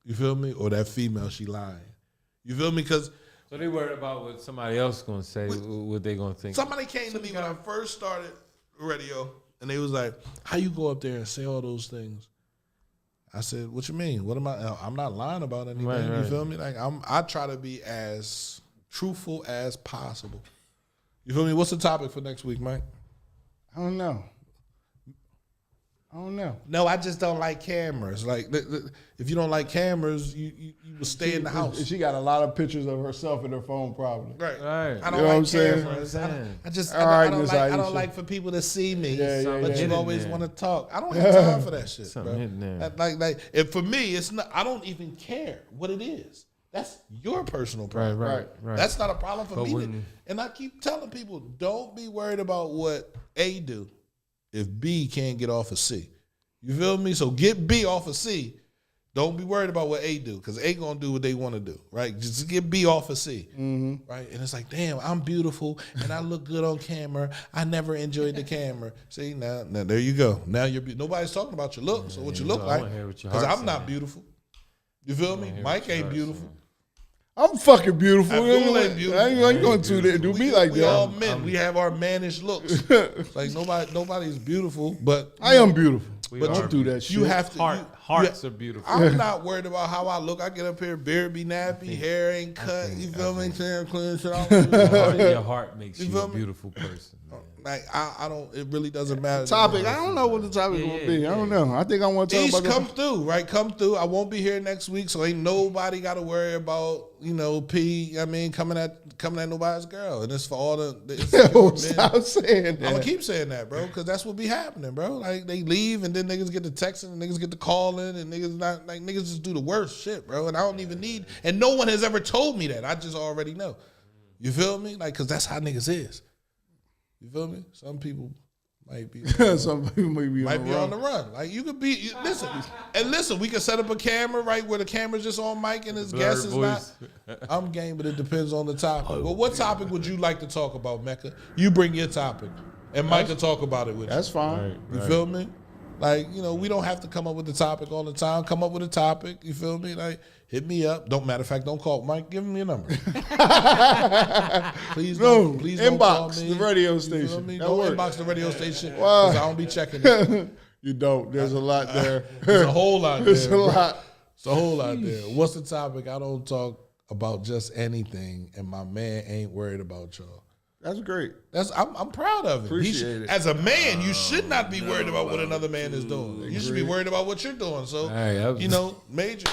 Speaker 2: You feel me? Or that female, she lying. You feel me? Because
Speaker 1: so they worried about what somebody else gonna say, what they gonna think.
Speaker 2: Somebody came to me when I first started radio, and they was like, how you go up there and say all those things? I said, what you mean? What am I? I'm not lying about anything. Right. You feel me? Like I try to be as truthful as possible. You feel me? What's the topic for next week, Mike?
Speaker 3: I don't know.
Speaker 2: No, I just don't like cameras. Like, if you don't like cameras, you will stay in the house.
Speaker 3: She got a lot of pictures of herself in her phone, probably.
Speaker 2: Right.
Speaker 3: You
Speaker 2: I don't
Speaker 3: know what I'm saying?
Speaker 2: cameras. I don't like for people to see me. But you always want to talk. I don't have time for that shit, bro. Like, if for me, it's not. I don't even care what it is. That's your personal problem.
Speaker 3: Right.
Speaker 2: That's not a problem for me. And I keep telling people, don't be worried about what A do if B can't get off of C. You feel me? So get B off of C. Don't be worried about what A do, because A gonna do what they want to do, right? Just get B off of C, right? And it's like, damn, I'm beautiful and I look good on camera. I never enjoyed the camera. See, now there you go. Now nobody's talking about your looks or what you look like, because I'm not beautiful. You feel me? Mike ain't beautiful.
Speaker 3: I'm fucking beautiful.
Speaker 2: Abdul ain't beautiful.
Speaker 3: I ain't going to do me like that.
Speaker 2: We all men. We have our mannish looks. Like nobody's beautiful, but
Speaker 3: I am beautiful.
Speaker 2: But
Speaker 3: you do that shit.
Speaker 2: You have to.
Speaker 1: Hearts are beautiful.
Speaker 2: I'm not worried about how I look. I get up here, beard be nappy, hair ain't cut. You feel me? Clean shit out.
Speaker 1: Your heart makes you a beautiful person. Man.
Speaker 2: Like I don't. It really doesn't matter.
Speaker 3: Topic. I don't know what the topic will be. I don't know. I think I want to talk about.
Speaker 2: Come through, right? Come through. I won't be here next week, so ain't nobody got to worry about P. I mean, coming at nobody's girl, and it's for all the.
Speaker 3: Stop saying that.
Speaker 2: I'm gonna keep saying that, bro, because that's what be happening, bro. Like they leave, and then niggas get the texting, and niggas get the calling, and niggas just do the worst shit, bro. And I don't even need. And no one has ever told me that. I just already know. You feel me? Like, because that's how niggas is. You feel me? Some people might be.
Speaker 3: Some people might be
Speaker 2: on the run. Like you could be. Listen. We can set up a camera right where the camera's just on Mike and his guest is not. I'm game, but it depends on the topic. But what topic would you like to talk about, Mecca? You bring your topic, and Mike can talk about it with you.
Speaker 3: That's fine.
Speaker 2: Right. You feel me? Like, we don't have to come up with the topic all the time. Come up with a topic. You feel me? Like, hit me up. Matter of fact, don't call Mike. Give him your number. Please don't call me.
Speaker 3: The radio station.
Speaker 2: Don't inbox the radio station because I don't be checking it.
Speaker 3: You don't. There's a lot there.
Speaker 2: There's a whole lot there.
Speaker 3: There's a lot.
Speaker 2: It's a whole lot there. What's the topic? I don't talk about just anything, and my man ain't worried about y'all.
Speaker 3: That's great.
Speaker 2: I'm proud of it.
Speaker 3: Appreciate it.
Speaker 2: As a man, you should not be worried about what another man is doing. You should be worried about what you're doing. So, major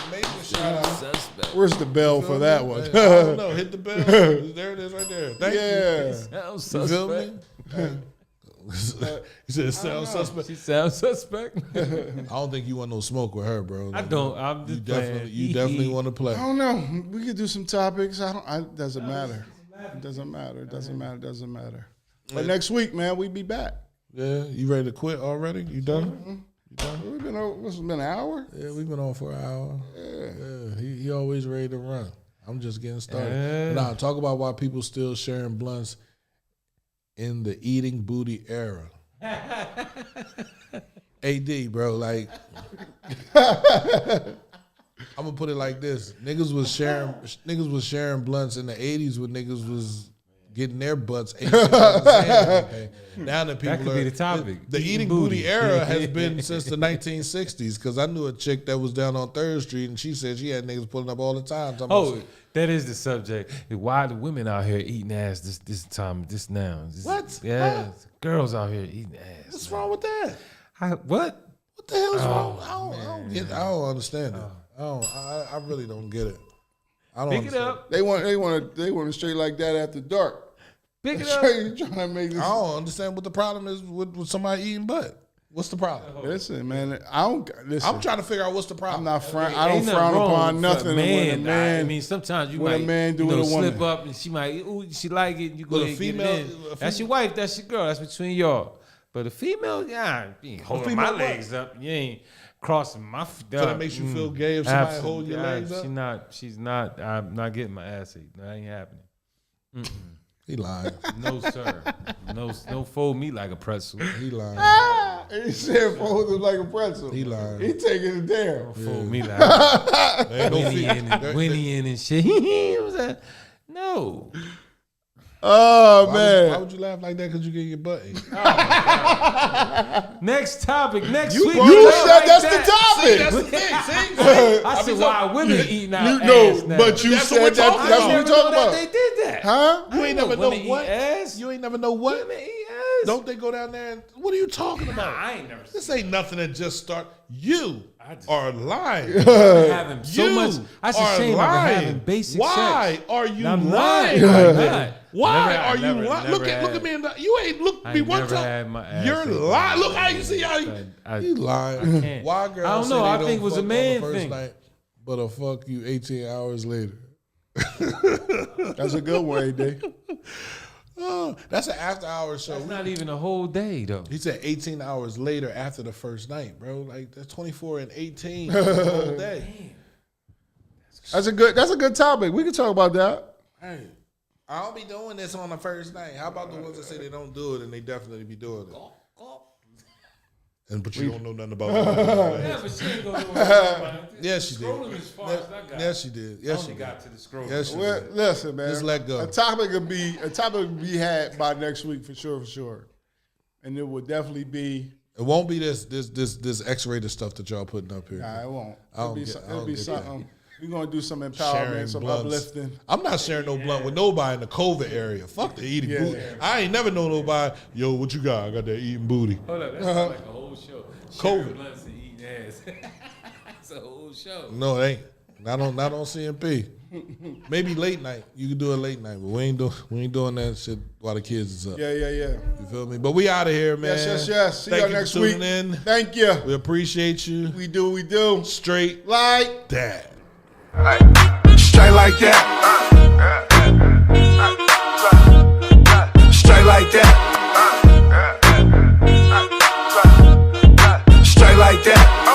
Speaker 2: shout out.
Speaker 3: Where's the bell for that one?
Speaker 2: I don't know. Hit the bell. There it is right there. Thank you. You feel me? He said, sound suspect.
Speaker 1: She sounds suspect.
Speaker 2: I don't think you want no smoke with her, bro.
Speaker 1: I don't. I'm just playing.
Speaker 2: You definitely want to play.
Speaker 3: I don't know. We could do some topics. It doesn't matter. It doesn't matter. But next week, man, we be back.
Speaker 2: Yeah, you ready to quit already? You done?
Speaker 3: Mm-hmm. You done? We've been over. What's it been, an hour?
Speaker 2: Yeah, we've been on for an hour. Yeah. He always ready to run. I'm just getting started. Nah, talk about why people still sharing blunts in the eating booty era. AD, bro, like I'm gonna put it like this: niggas was sharing blunts in the '80s when niggas was getting their butts ate. Now the people
Speaker 1: that could be the topic.
Speaker 2: The eating booty era has been since the 1960s. Because I knew a chick that was down on 3rd Street, and she said she had niggas pulling up all the time.
Speaker 1: That is the subject. Why the women out here eating ass this now?
Speaker 2: What?
Speaker 1: Yeah, girls out here eating ass.
Speaker 2: What's wrong with that?
Speaker 1: What?
Speaker 2: What the hell is wrong? I don't understand it. I really don't get it. I don't
Speaker 1: Pick it up.
Speaker 3: They want to straight like that after dark.
Speaker 1: Pick it up.
Speaker 3: Trying to make this.
Speaker 2: I don't understand what the problem is with somebody eating butt. What's the problem?
Speaker 3: Listen, man. I'm
Speaker 2: trying to figure out what's the problem.
Speaker 3: I don't frown upon nothing.
Speaker 1: Man, I mean, sometimes you might
Speaker 3: a man do with a woman.
Speaker 1: slip up, and she might, she like it. And you go ahead and get it in. That's your wife. That's your girl. That's between y'all. But a female, you ain't holding my legs up. You ain't crossing my feet up.
Speaker 2: So that makes you feel gay if somebody hold your legs up?
Speaker 1: She's not. I'm not getting my ass ate. That ain't happening. Mm-mm.
Speaker 2: He lying.
Speaker 1: No, sir. No, fold me like a pretzel.
Speaker 2: He lying.
Speaker 3: He said fold him like a pretzel.
Speaker 2: He lying.
Speaker 3: He taking it down.
Speaker 1: Don't fold me like Winnie in and shit. What was that? No.
Speaker 3: Oh, man.
Speaker 2: Why would you laugh like that? Because you get your butt ate.
Speaker 1: Next topic. Next week.
Speaker 3: You said that's the topic.
Speaker 2: That's the thing. See?
Speaker 1: I said why women eating out ass
Speaker 3: No,
Speaker 1: now.
Speaker 3: but you said that's what we're talking about.
Speaker 1: They did that.
Speaker 3: Huh?
Speaker 2: You ain't never know
Speaker 1: women
Speaker 2: what?
Speaker 1: eat ass.
Speaker 2: You ain't never know what?
Speaker 1: Women eat ass.
Speaker 2: Don't they go down there and what are you talking about?
Speaker 1: I ain't never.
Speaker 2: This ain't nothing that just start. You are lying.
Speaker 1: Having so much. That's a shame.
Speaker 2: Lying.
Speaker 1: I'm having basic
Speaker 2: Why
Speaker 1: sex.
Speaker 2: are you
Speaker 1: I'm
Speaker 2: lying?
Speaker 1: lying.
Speaker 2: Why are you lying? Look at me. You ain't looked me one time. You're lying. Look how you see how you lying.
Speaker 1: I can't.
Speaker 2: Why girls?
Speaker 1: I don't know. I think it was a man thing.
Speaker 2: But I'll fuck you 18 hours later.
Speaker 3: That's a good way, Dave.
Speaker 2: Oh, that's an after hours show.
Speaker 1: That's not even a whole day though.
Speaker 2: He said 18 hours later after the first night, bro. Like that's 24 and 18 the whole day.
Speaker 3: That's a good topic. We can talk about that.
Speaker 2: Hey, I'll be doing this on the first night. How about the ones that say they don't do it and they definitely be doing it? But you don't know nothing about it.
Speaker 1: Yeah, but she ain't gonna know about it.
Speaker 2: Yes, she did.
Speaker 1: Scrolling as far as I got.
Speaker 2: Yes, she did. Yes, she
Speaker 1: got to the scroll.
Speaker 2: Yes, she
Speaker 3: Well,
Speaker 2: did.
Speaker 3: listen, man.
Speaker 2: Just let go.
Speaker 3: A topic will be had by next week for sure. And it will definitely be.
Speaker 2: It won't be this X-rated stuff that y'all putting up here.
Speaker 3: Nah, it won't.
Speaker 2: It'll
Speaker 3: be something. We're gonna do some empowerment, some uplifting.
Speaker 2: I'm not sharing no blunt with nobody in the COVID area. Fuck the eating booty. I ain't never know nobody. Yo, what you got? I got that eating booty.
Speaker 1: Hold up, that's like a whole show.
Speaker 2: COVID.
Speaker 1: Blunts and eating ass. It's a whole show.
Speaker 2: No, it ain't. Not on CMP. Maybe late night. You can do it late night, but we ain't doing that shit while the kids is up.
Speaker 3: Yeah.
Speaker 2: You feel me? But we out of here, man.
Speaker 3: Yes. See
Speaker 2: Thank
Speaker 3: you next
Speaker 2: for
Speaker 3: week.
Speaker 2: tuning in.
Speaker 3: Thank you.
Speaker 2: We appreciate you.
Speaker 3: We do.
Speaker 2: Straight
Speaker 3: like
Speaker 2: that.
Speaker 4: Straight like that. Straight like that. Straight like that.